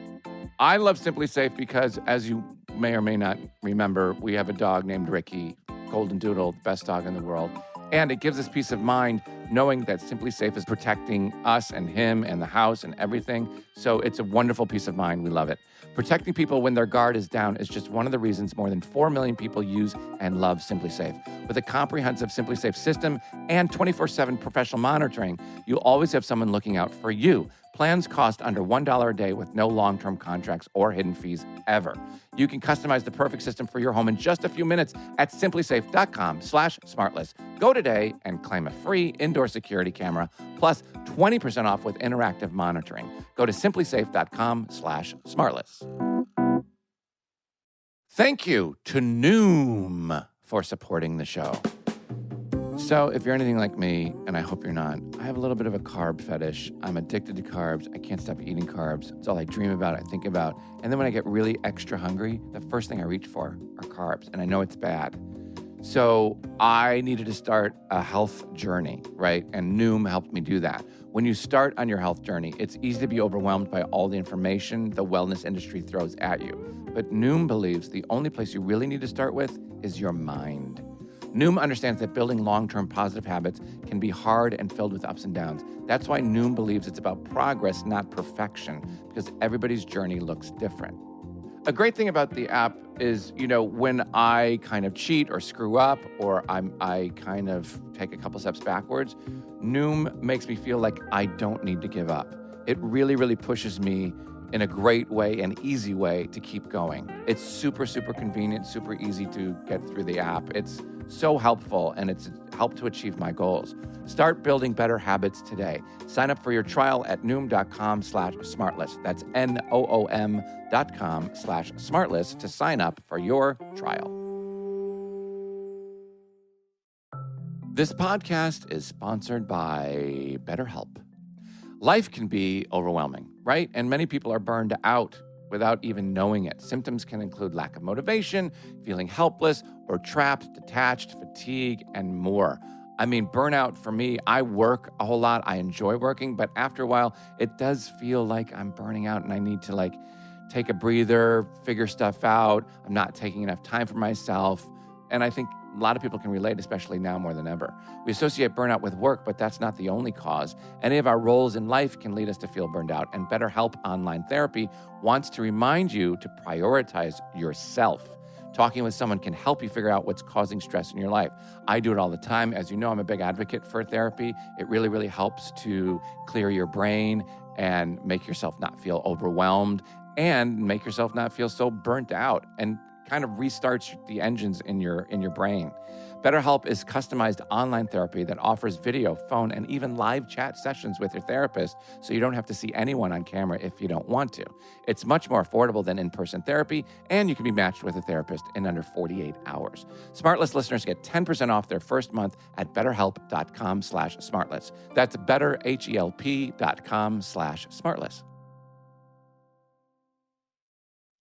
I love Simply Safe because, as you may or may not remember, we have a dog named Ricky, Golden Doodle, the best dog in the world. And it gives us peace of mind knowing that Simply Safe is protecting us and him and the house and everything. So it's a wonderful peace of mind. We love it. Protecting people when their guard is down is just one of the reasons more than 4 million people use and love Simply Safe. With a comprehensive Simply Safe system and 24/7 professional monitoring, you'll always have someone looking out for you. Plans cost under $1 a day with no long-term contracts or hidden fees ever. You can customize the perfect system for your home in just a few minutes at simplysafe.com/smartless. Go today and claim a free indoor security camera plus 20% off with interactive monitoring. Go to simplysafe.com/smartless. Thank you to Noom for supporting the show. So if you're anything like me, and I hope you're not, I have a little bit of a carb fetish. I'm addicted to carbs. I can't stop eating carbs. It's all I dream about, I think about. And then when I get really extra hungry, the first thing I reach for are carbs. And I know it's bad. So I needed to start a health journey, right? And Noom helped me do that. When you start on your health journey, it's easy to be overwhelmed by all the information the wellness industry throws at you. But Noom believes the only place you really need to start with is your mind. Noom understands that building long-term positive habits can be hard and filled with ups and downs. That's why Noom believes it's about progress, not perfection, because everybody's journey looks different. A great thing about the app is, when I kind of cheat or screw up or I kind of take a couple steps backwards, Noom makes me feel like I don't need to give up. It really, really pushes me in a great way, an easy way to keep going. It's super, super convenient, super easy to get through the app. It's so helpful, and it's helped to achieve my goals. Start building better habits today. Sign up for your trial at noom.com/smartless. That's NOOM.com/smartless to sign up for your trial. This podcast is sponsored by BetterHelp. Life can be overwhelming, right? And many people are burned out without even knowing it. Symptoms can include lack of motivation, feeling helpless or trapped, detached, fatigue, and more. I mean, burnout for me, I work a whole lot. I enjoy working, but after a while, it does feel like I'm burning out and I need to take a breather, figure stuff out. I'm not taking enough time for myself. And I think a lot of people can relate, especially now more than ever. We associate burnout with work, but that's not the only cause. Any of our roles in life can lead us to feel burned out, and BetterHelp Online Therapy wants to remind you to prioritize yourself. Talking with someone can help you figure out what's causing stress in your life. I do it all the time. As you know, I'm a big advocate for therapy. It really, really helps to clear your brain and make yourself not feel overwhelmed and make yourself not feel so burnt out. And kind of restarts the engines in your brain. BetterHelp is customized online therapy that offers video, phone, and even live chat sessions with your therapist, so you don't have to see anyone on camera if you don't want to. It's much more affordable than in-person therapy, and you can be matched with a therapist in under 48 hours. SmartLess listeners get 10% off their first month at betterhelp.com/smartless. That's betterhelp.com/smartless.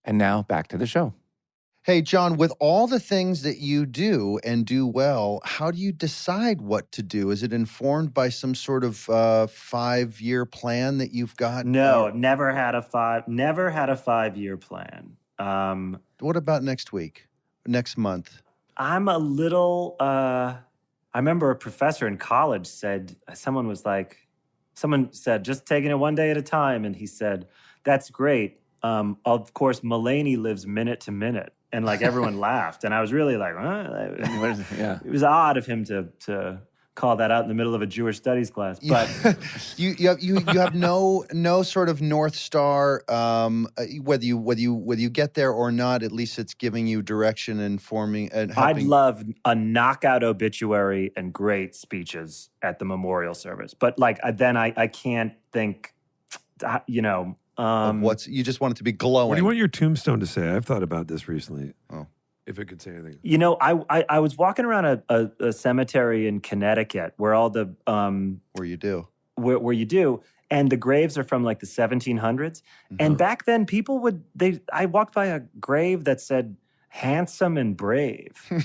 And now back to the show. Hey, John, with all the things that you do and do well, how do you decide what to do? Is it informed by some sort of 5-year plan that you've got? No, never had a 5-year plan. What about next week? Next month? I'm a little, I remember a professor in college said, someone said, just taking it one day at a time. And he said, that's great. Of course, Mulaney lives minute to minute. And like everyone laughed. And I was really like, huh? Yeah. It was odd of him to call that out in the middle of a Jewish studies class. But you have no sort of North Star, whether you get there or not, at least it's giving you direction and forming and helping. I'd love a knockout obituary and great speeches at the memorial service. But like then I can't think, you just want it to be glowing. What do you want your tombstone to say? I've thought about this recently. Oh. If it could say anything. I was walking around a cemetery in Connecticut where all the where you do. Where you do, and the graves are from like the 1700s. Mm-hmm. And back then people I walked by a grave that said handsome and brave. Dude,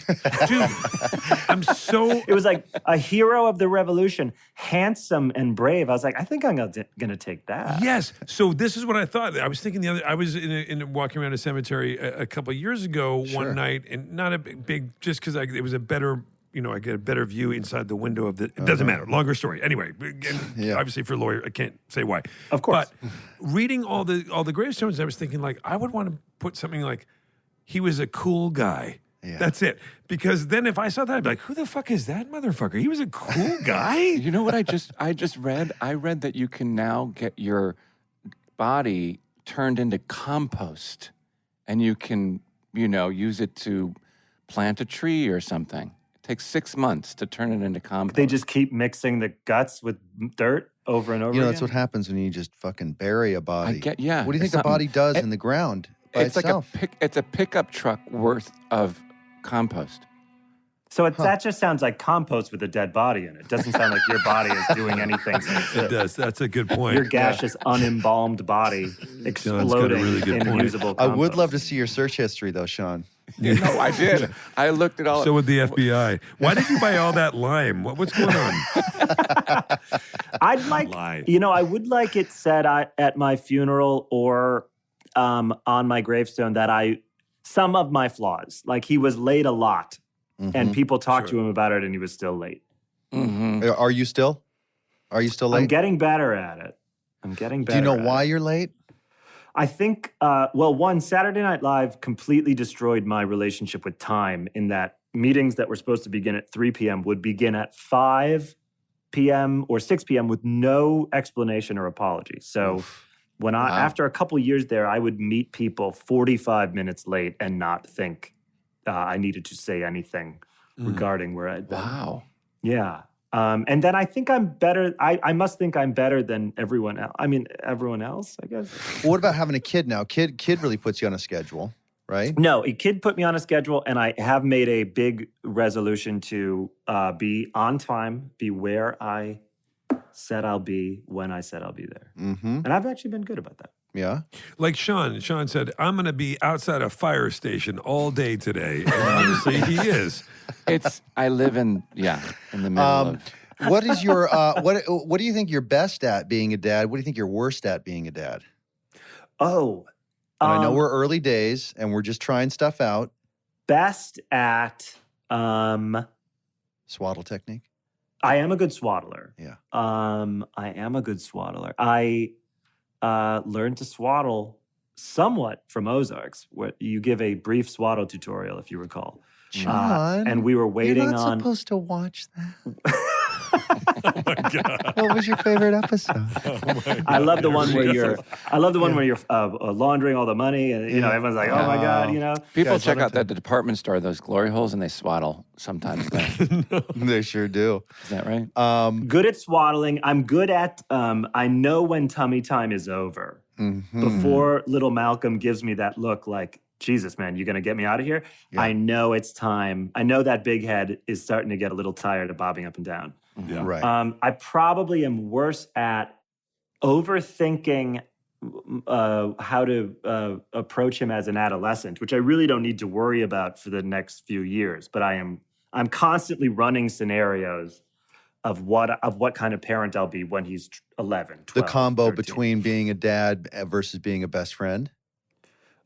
it was like a hero of the revolution, handsome and brave. I was like, I think I'm gonna take that. Yes. So this is what I thought. I was thinking I was walking around a cemetery a couple of years ago one night, and not a big just because it was a better, I get a better view inside the window of the. It doesn't matter. Longer story. Anyway, obviously for a lawyer, I can't say why. Of course. But reading all the gravestones, I was thinking like I would want to put something like, he was a cool guy. Yeah. That's it. Because then if I saw that, I'd be like, who the fuck is that motherfucker? He was a cool guy? You know what I just read? I read that you can now get your body turned into compost, and you can, use it to plant a tree or something. It takes 6 months to turn it into compost. They just keep mixing the guts with dirt over and over again? That's what happens when you just fucking bury a body. What do you think the body does in the ground? It's itself. It's a pickup truck worth of compost. So that just sounds like compost with a dead body in it. It doesn't sound like your body is doing anything. It does. That's a good point. Your gaseous, unembalmed body exploding in usable compost. I would love to see your search history, though, Sean. No, I did. I looked at all. So would the FBI. Why did you buy all that lime? What's going on? I would like it said at my funeral or on my gravestone that some of my flaws, like he was late a lot, and people talked to him about it, and he was still late. Mm-hmm. Are you still late? I'm getting better at it. Do you know why you're late? I think, one, Saturday Night Live completely destroyed my relationship with time in that meetings that were supposed to begin at 3 p.m. would begin at 5 p.m. or 6 p.m. with no explanation or apology. So after a couple years there, I would meet people 45 minutes late and not think I needed to say anything regarding where I'd been. Wow. Yeah. And then I think I'm better. I must think I'm better than everyone else. I mean, everyone else, I guess. Well, what about having a kid now? Kid really puts you on a schedule, right? No, a kid put me on a schedule, and I have made a big resolution to be on time, be where I said I'll be when I said I'll be there. Mm-hmm. And I've actually been good about that. Yeah. Like Sean said, I'm going to be outside a fire station all day today. And obviously he is. I live in the middle of. What is your, what do you think you're best at being a dad? What do you think you're worst at being a dad? Oh. And I know we're early days and we're just trying stuff out. Best at. Swaddle technique? I am a good swaddler. Yeah. I am a good swaddler. I learned to swaddle somewhat from Ozarks, where you give a brief swaddle tutorial, if you recall. John, and we were waiting you're not on. supposed to watch that. What was your favorite episode? I love the one where you're laundering all the money, and everyone's like, "Oh my God!" People Guys, check let out the department store, those glory holes, and they swaddle sometimes. They sure do. Is that right? Good at swaddling. I'm good at. I know when tummy time is over. Before little Malcolm gives me that look, like, Jesus, man, you're gonna get me out of here. Yeah. I know it's time. I know that big head is starting to get a little tired of bobbing up and down. Yeah. Right. I probably am worse at overthinking how to approach him as an adolescent, which I really don't need to worry about for the next few years. But I'm constantly running scenarios of what kind of parent I'll be when he's 11, 12, The combo 13. between being a dad versus being a best friend.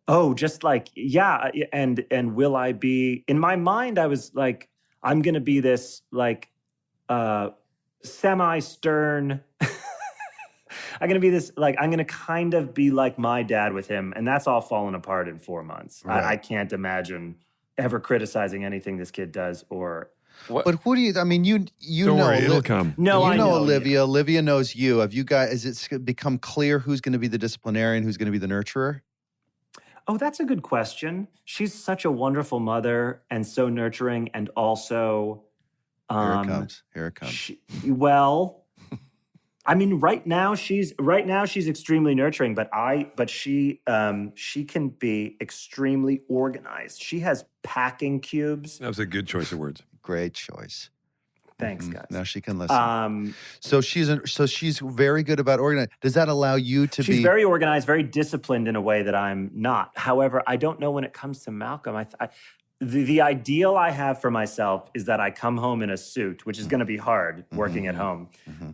Oh, just like, yeah. And will I be, in my mind, I was like, I'm going to be this like semi-stern, I'm going to kind of be like my dad with him. And that's all fallen apart in 4 months. Right. I can't imagine ever criticizing anything this kid does or. But who do you? I mean, you Don't know, worry, it'll come. No, you I know know Olivia. Olivia knows you. Have you guys? Has it become clear who's going to be the disciplinarian, who's going to be the nurturer? Oh, that's a good question. She's such a wonderful mother and so nurturing, and also, Here it comes. Here it comes. Well, I mean, right now she's extremely nurturing, but she can be extremely organized. She has packing cubes. That was a good choice of words. Great choice. Thanks, guys. Now she can listen. So she's very good about organizing. Does that allow you to be? She's very organized, very disciplined in a way that I'm not. However, I don't know when it comes to Malcolm. The ideal I have for myself is that I come home in a suit, which is going to be hard working at home,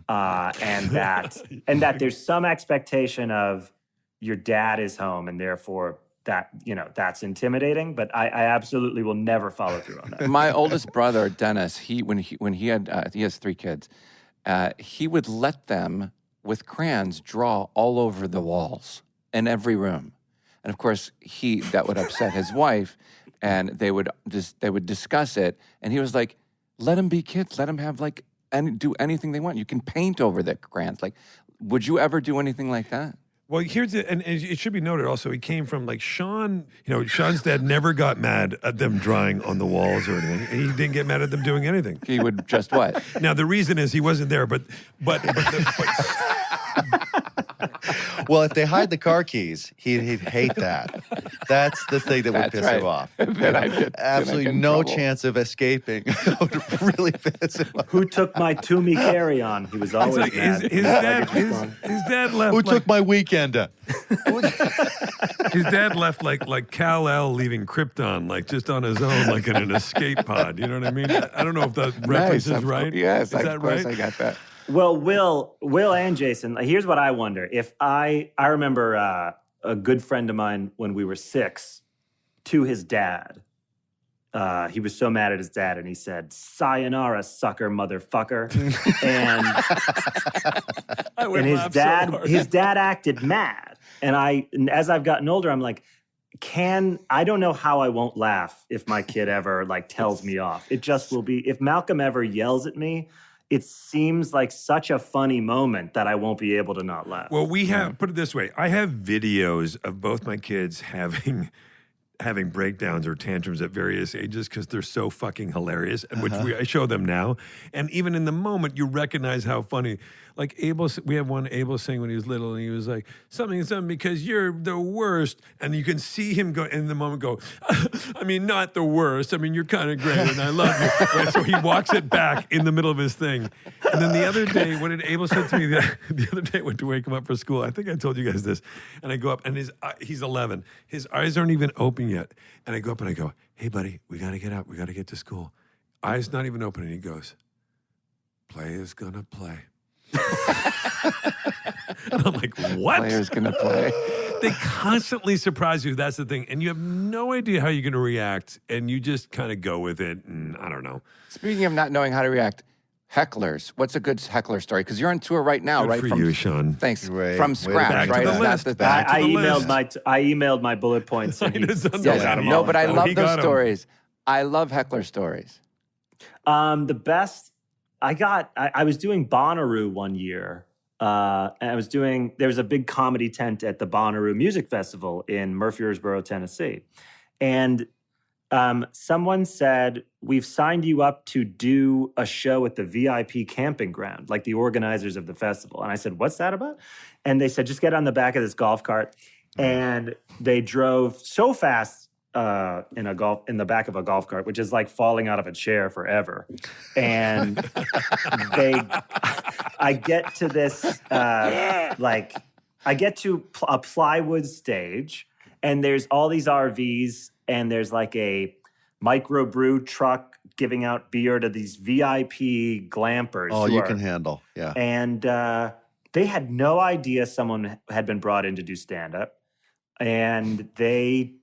and that there's some expectation of your dad is home, and therefore that's intimidating. But I absolutely will never follow through on that. My oldest brother, Dennis, when he has 3 kids, he would let them with crayons draw all over the walls in every room, and of course that would upset his wife. And they would discuss it, and he was like, "Let them be kids. Let them have do anything they want. You can paint over the crayons. Like, would you ever do anything like that?" Well, and it should be noted also, he came from like Sean. Sean's dad never got mad at them drawing on the walls or anything. He didn't get mad at them doing anything. He would just what? Now the reason is he wasn't there, but Well, if they hide the car keys, he'd hate that. That's the thing that would piss him off. Then I get Absolutely in no trouble. chance of escaping. It would really piss him off. Who took my Toomey carry-on? He was always like mad. his dad left. Who took my weekender? His dad left like Kal-El leaving Krypton, like just on his own, like in an escape pod. You know what I mean? I don't know if that reference is right. Yes, is that of course right? I got that. Well, Will and Jason, here's what I wonder. If I remember a good friend of mine when we were 6 to his dad. He was so mad at his dad, and he said, "Sayonara, sucker, motherfucker." and his dad acted mad. And as I've gotten older, I'm like, I don't know how I won't laugh if my kid ever tells me off. It just will be, if Malcolm ever yells at me, it seems like such a funny moment that I won't be able to not laugh. Well, we have, put it this way, I have videos of both my kids having breakdowns or tantrums at various ages because they're so fucking hilarious, and which I show them now. And even in the moment, you recognize how funny. Like Abel, we have one Abel saying when he was little, and he was like, something because you're the worst. And you can see him go in the moment go, I mean, not the worst. I mean, you're kind of great, and I love you. Right? So he walks it back in the middle of his thing. And then the other day, what did Abel said to me the other day, I went to wake him up for school. I think I told you guys this. And I go up, and he's 11. His eyes aren't even open yet. And I go up and I go, "Hey, buddy, we got to get up. We got to get to school." Eyes not even open. And he goes, "Play is going to play." And I'm like, what? Player's gonna play. They constantly surprise you. That's the thing. And you have no idea how you're going to react. And you just kind of go with it. And I don't know. Speaking of not knowing how to react, hecklers. What's a good heckler story? Because you're on tour right now, Good right? for you, Sean. Thanks. Right. From Way to scratch, back to right? the Is list. that Back to I the emailed list. I emailed my bullet points. And He just doesn't still know. got 'em No, all but in I front. love He those got 'em. stories. I love heckler stories. The best I was doing Bonnaroo one year. And there was a big comedy tent at the Bonnaroo Music Festival in Murfreesboro, Tennessee. And someone said, we've signed you up to do a show at the VIP camping ground, like the organizers of the festival. And I said, what's that about? And they said, just get on the back of this golf cart. And they drove so fast in the back of a golf cart, which is like falling out of a chair forever. And I get to this, I get to a plywood stage, and there's all these RVs, and there's like a microbrew truck giving out beer to these VIP glampers. Oh, you can handle, yeah. And they had no idea someone had been brought in to do stand-up, and they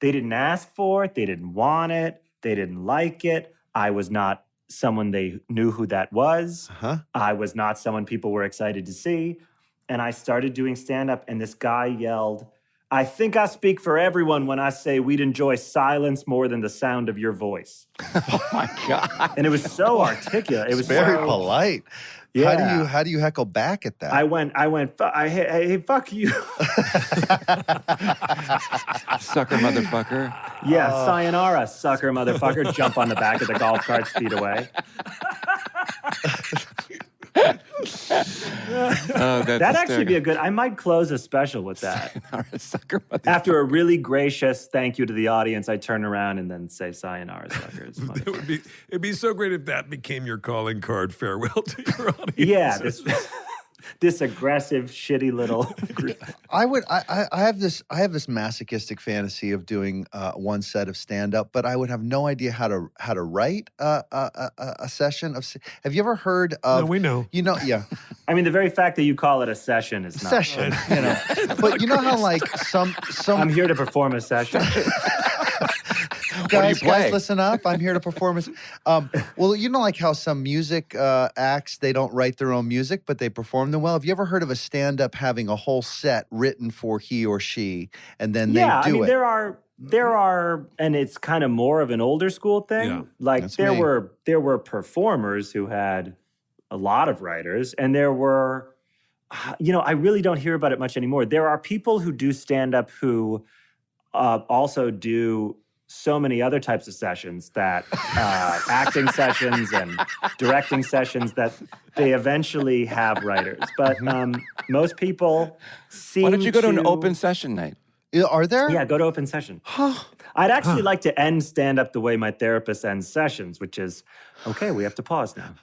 didn't ask for it. They didn't want it. They didn't like it. I was not someone they knew who that was. I was not someone people were excited to see. And I started doing stand-up, and this guy yelled, I think I speak for everyone when I say we'd enjoy silence more than the sound of your voice. Oh, my God. And it was so articulate. It was very so polite. Yeah. How do you heckle back at that? I went, hey, fuck you. Sucker motherfucker. Yeah, sayonara, sucker motherfucker. Jump on the back of the golf cart, speed away. That'd actually be a good, I might close a special with that. Sayonara, sucker motherfucker. After a really gracious thank you to the audience, I turn around and then say sayonara, suckers. It'd be so great if that became your calling card farewell to your audience. Yeah, this aggressive, shitty little group. I have this masochistic fantasy of doing one set of stand up, but I would have no idea how to write a session of. Have you ever heard of? No, we know. You know, yeah. I mean, the very fact that you call it a session is not Session, you know. But you know how like some I'm here to perform a session. guys, listen up. I'm here to perform. Well, you know, like how some music acts, they don't write their own music, but they perform them well. Have you ever heard of a stand-up having a whole set written for he or she, and then they do I mean, it? there are, and it's kind of more of an older school thing. Yeah, like that's there me. were performers who had a lot of writers, and there were, I really don't hear about it much anymore. There are people who do stand-up who also do so many other types of sessions, that acting sessions and directing sessions, that they eventually have writers. But most people seem Why don't you go to an to- open session night? Are there? Yeah, go to open session. I'd actually like to end stand-up the way my therapist ends sessions, which is, okay, we have to pause now.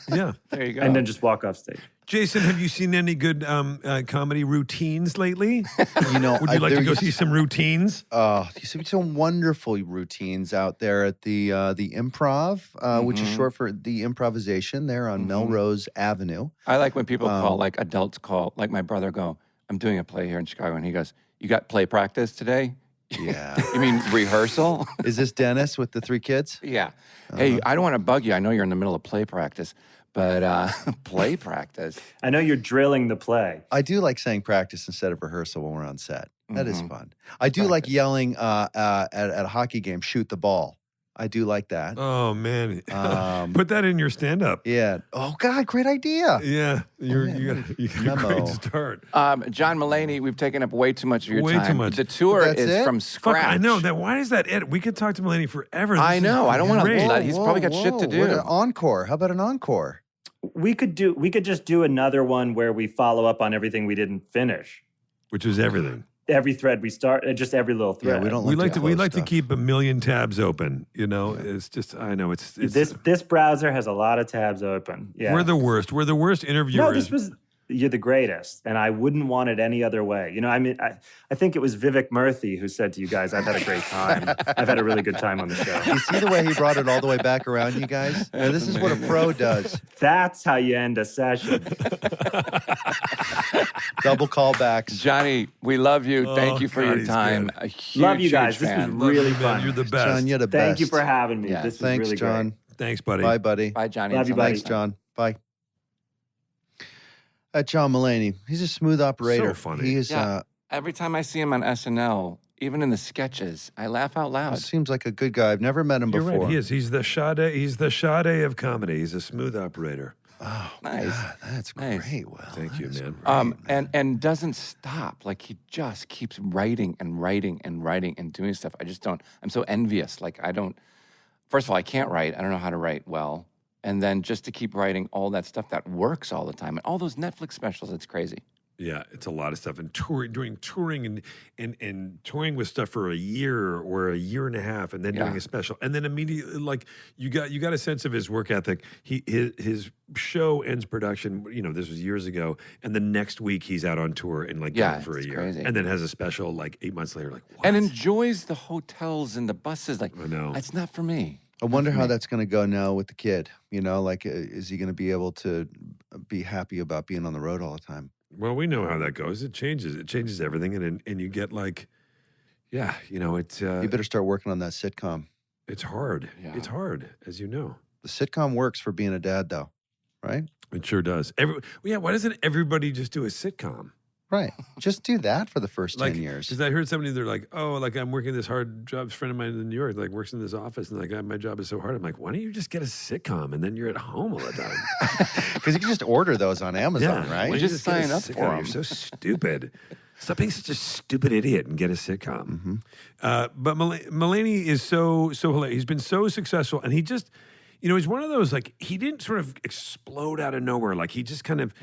Yeah. There you go. And then just walk off stage. Jason, have you seen any good comedy routines lately? You know, Would you like to there go used- see some routines? There's some wonderful routines out there at the Improv, which is short for the improvisation there on Melrose Avenue. I like when people call, like adults call, like my brother go, I'm doing a play here in Chicago, and he goes, you got play practice today? Yeah. You mean rehearsal? Is this Dennis with the 3 kids? Yeah. Hey, I don't want to bug you. I know you're in the middle of play practice, but play practice. I know you're drilling the play. I do like saying practice instead of rehearsal when we're on set. That is fun. I do like yelling at a hockey game, shoot the ball. I do like that. Oh, man. Put that in your stand-up. Yeah. Oh, God, great idea. Yeah. You got a Memo. great start. John Mulaney, we've taken up way too much of your Way time. too much. The tour That's is it? from Fuck, scratch. I know. Why is that it? We could talk to Mulaney forever. I This know. is I don't wanna great. let- He's probably got shit to do. What an encore. How about an encore? We could just do another one where we follow up on everything we didn't finish. Which is everything. Every thread we start, just every little thread. Yeah, we don't We like to close stuff. keep a million tabs open. You know, it's just I know it's This browser has a lot of tabs open. Yeah. we're the worst. We're the worst interviewers. No, you're the greatest, and I wouldn't want it any other way. You know, I mean, I think it was Vivek Murthy who said to you guys, I've had a great time. I've had a really good time on the show. You see the way he brought it all the way back around, you guys? Now, this is what a pro does. That's how you end a session. Double callbacks. Johnny, we love you. Thank you for your God, he's time. good. A huge, Love you guys. huge This was fan. Love really you, man. fun. You're the best. John, you're the best. Thank you for having me. Yeah. This was Thanks, really John. great. Thanks, buddy. Bye, buddy. Bye, Johnny. Love you, Until buddy. next Thanks, time. John. Bye. John Mulaney. He's a smooth operator. So funny. He is. Yeah. Every time I see him on SNL, even in the sketches, I laugh out loud. Seems like a good guy. I've never met him You're before. right. He is. He's the Sade. He's the Sade of comedy. He's a smooth operator. Oh, Nice. God, that's Nice. great. Will. Thank you, That is man. great, And doesn't stop. Like he just keeps writing and writing and writing and doing stuff. I just don't. I'm so envious. Like I don't. First of all, I can't write. I don't know how to write well. And then just to keep writing all that stuff that works all the time and all those Netflix specials, it's crazy. Yeah, it's a lot of stuff. And doing touring and touring with stuff for a year or a year and a half, and then doing Yeah. a special, and then immediately, like you got a sense of his work ethic. His show ends production. You know, this was years ago, and the next week he's out on tour and like Yeah, gone for a it's year, crazy. and then has a special like 8 months later. Like what? And enjoys the hotels and the buses. Like I know. it's not for me. I wonder how that's going to go now with the kid. You know, like, is he going to be able to be happy about being on the road all the time? Well, we know how that goes. It changes everything, and you get like, yeah, you know, it's You better start working on that sitcom. it's hard. Yeah. It's hard, as you know. The sitcom works for being a dad, though, right? It sure does. Yeah, why doesn't everybody just do a sitcom? Right. Just do that for the first 10 years. Because I heard somebody, they're like, oh, like I'm working this hard job. A friend of mine in New York, like works in this office, and like my job is so hard. I'm like, why don't you just get a sitcom and then you're at home all the time? Because you can just order those on Amazon, Why right? don't you Just get a sign up sitcom? for 'em. You're so stupid. Stop being such a stupid idiot and get a sitcom. But Mulaney is so hilarious. He's been so successful, and he just, you know, he's one of those like he didn't sort of explode out of nowhere. Like he just kind of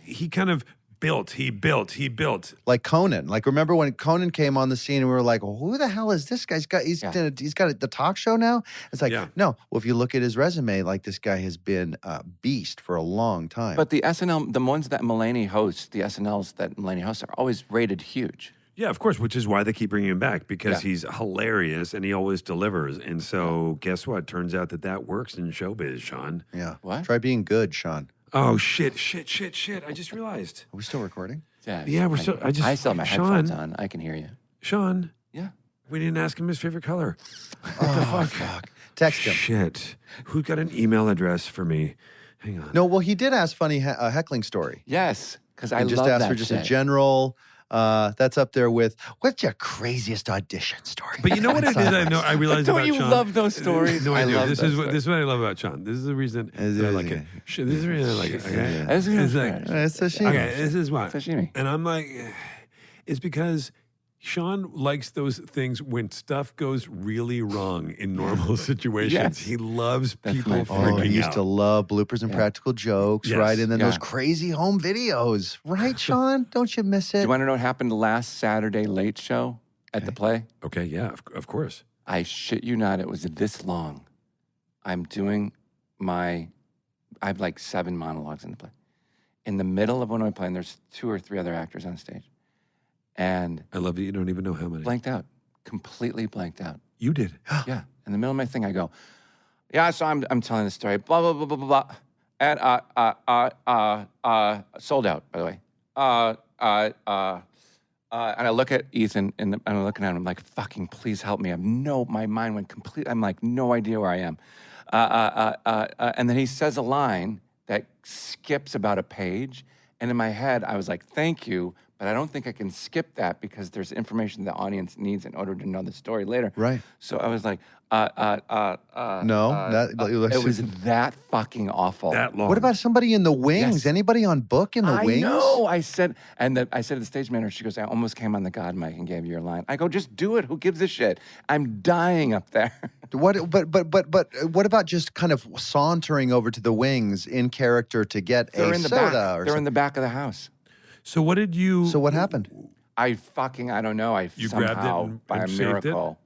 he kind of built. He built. Like Conan. Like, remember when Conan came on the scene and we were like, well, who the hell is this guy? He's got the talk show now? It's like, Yeah. no. Well, if you look at his resume, like this guy has been a beast for a long time. But the SNL, the ones that Mulaney hosts, the SNLs that Mulaney hosts are always rated huge. Yeah, of course, which is why they keep bringing him back because Yeah. he's hilarious and he always delivers. And so, guess what? Turns out that works in showbiz, Sean. yeah. What? Try being good, Sean. Oh shit! I just realized. Are we still recording? Yeah, we're still. I still have my Sean, headphones on. I can hear you. Sean, Yeah. we didn't ask him his favorite color. Oh, fuck. Text him. Shit. Who got an email address for me? Hang on. No, well, he did ask funny heckling story. Yes, because I He just love asked that for just shit. a general. That's up there with what's your craziest audition story? But you know what it is? I realized Don't about you Sean. love those stories? No, I do. love This those is what stories. this is what I love about Sean. This is the reason that I like it. Shit, this is the reason I like it. Okay? That's It's good. like, It's sashimi. okay, this is why. Sashimi. And I'm like, it's because Sean likes those things when stuff goes really wrong in normal situations. Yes. He loves That's people my freaking Oh, he used out. to love bloopers and practical jokes, Yes. right? And then those Yeah. crazy home videos, right, Sean? Don't you miss Do it? you want to know what happened last Saturday late show at the play? Okay, yeah, of course. I shit you not, it was this long. I'm doing I have like 7 monologues in the play. In the middle of one of my playing, there's 2 or 3 other actors on stage. And I love that you don't even know how many. blanked out, completely blanked out. You did. Yeah. In the middle of my thing, I go, yeah, so I'm telling the story, blah, blah, blah, blah, blah, blah. And sold out, by the way. And I look at Ethan and I'm looking at him, I'm like, fucking please help me. My mind went complete, I'm like, no idea where I am. And then he says a line that skips about a page. And in my head, I was like, thank you, but I don't think I can skip that because there's information the audience needs in order to know the story later. Right. So I was like, No, it was that fucking awful. That long. What about somebody in the wings? Yes. Anybody on book in the wings? I know. I said to the stage manager, she goes, I almost came on the God mic and gave you your line. I go, just do it. Who gives a shit? I'm dying up there. What? But what about just kind of sauntering over to the wings in character to get They're a in the soda back. or They're in something? the back of the house. So what did you? So what happened? I don't know. You somehow, grabbed it and by a saved it? miracle.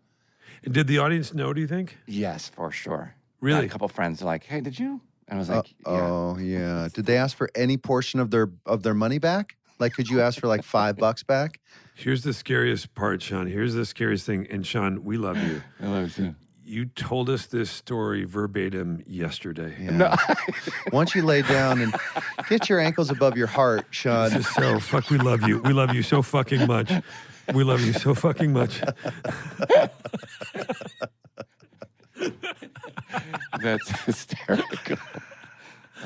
Did the audience know? Do you think? Yes, for sure. Really? I had a couple friends are like, hey, did you? And I was like, yeah. Oh yeah. Did they ask for any portion of their money back? Like, could you ask for like $5 back? Here's the scariest part, Sean. Here's the scariest thing. And Sean, we love you. I love you. You told us this story verbatim yesterday. Yeah. No. Once you lay down and get your ankles above your heart, Sean. This is so fuck. We love you. We love you so fucking much. We love you so fucking much. That's hysterical.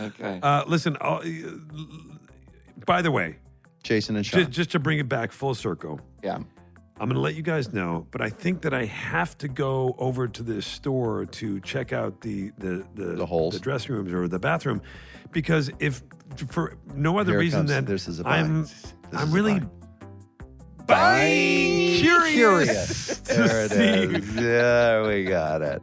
Okay. Listen. By the way, Jason and Sean. just to bring it back full circle. Yeah. I'm going to let you guys know, but I think that I have to go over to the store to check out the holes. the dressing rooms or the bathroom, because if for no other Here it reason comes. than This is a I'm bind. This I'm is a really bind. curious to There it see. is. Yeah, we got it.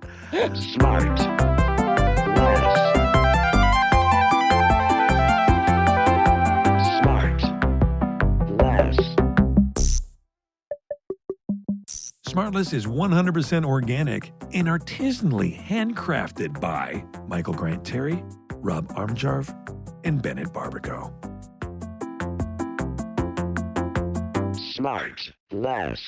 SmartLess is 100% organic and artisanally handcrafted by Michael Grant Terry, Rob Armjarv, and Bennett Barbaco. SmartLess.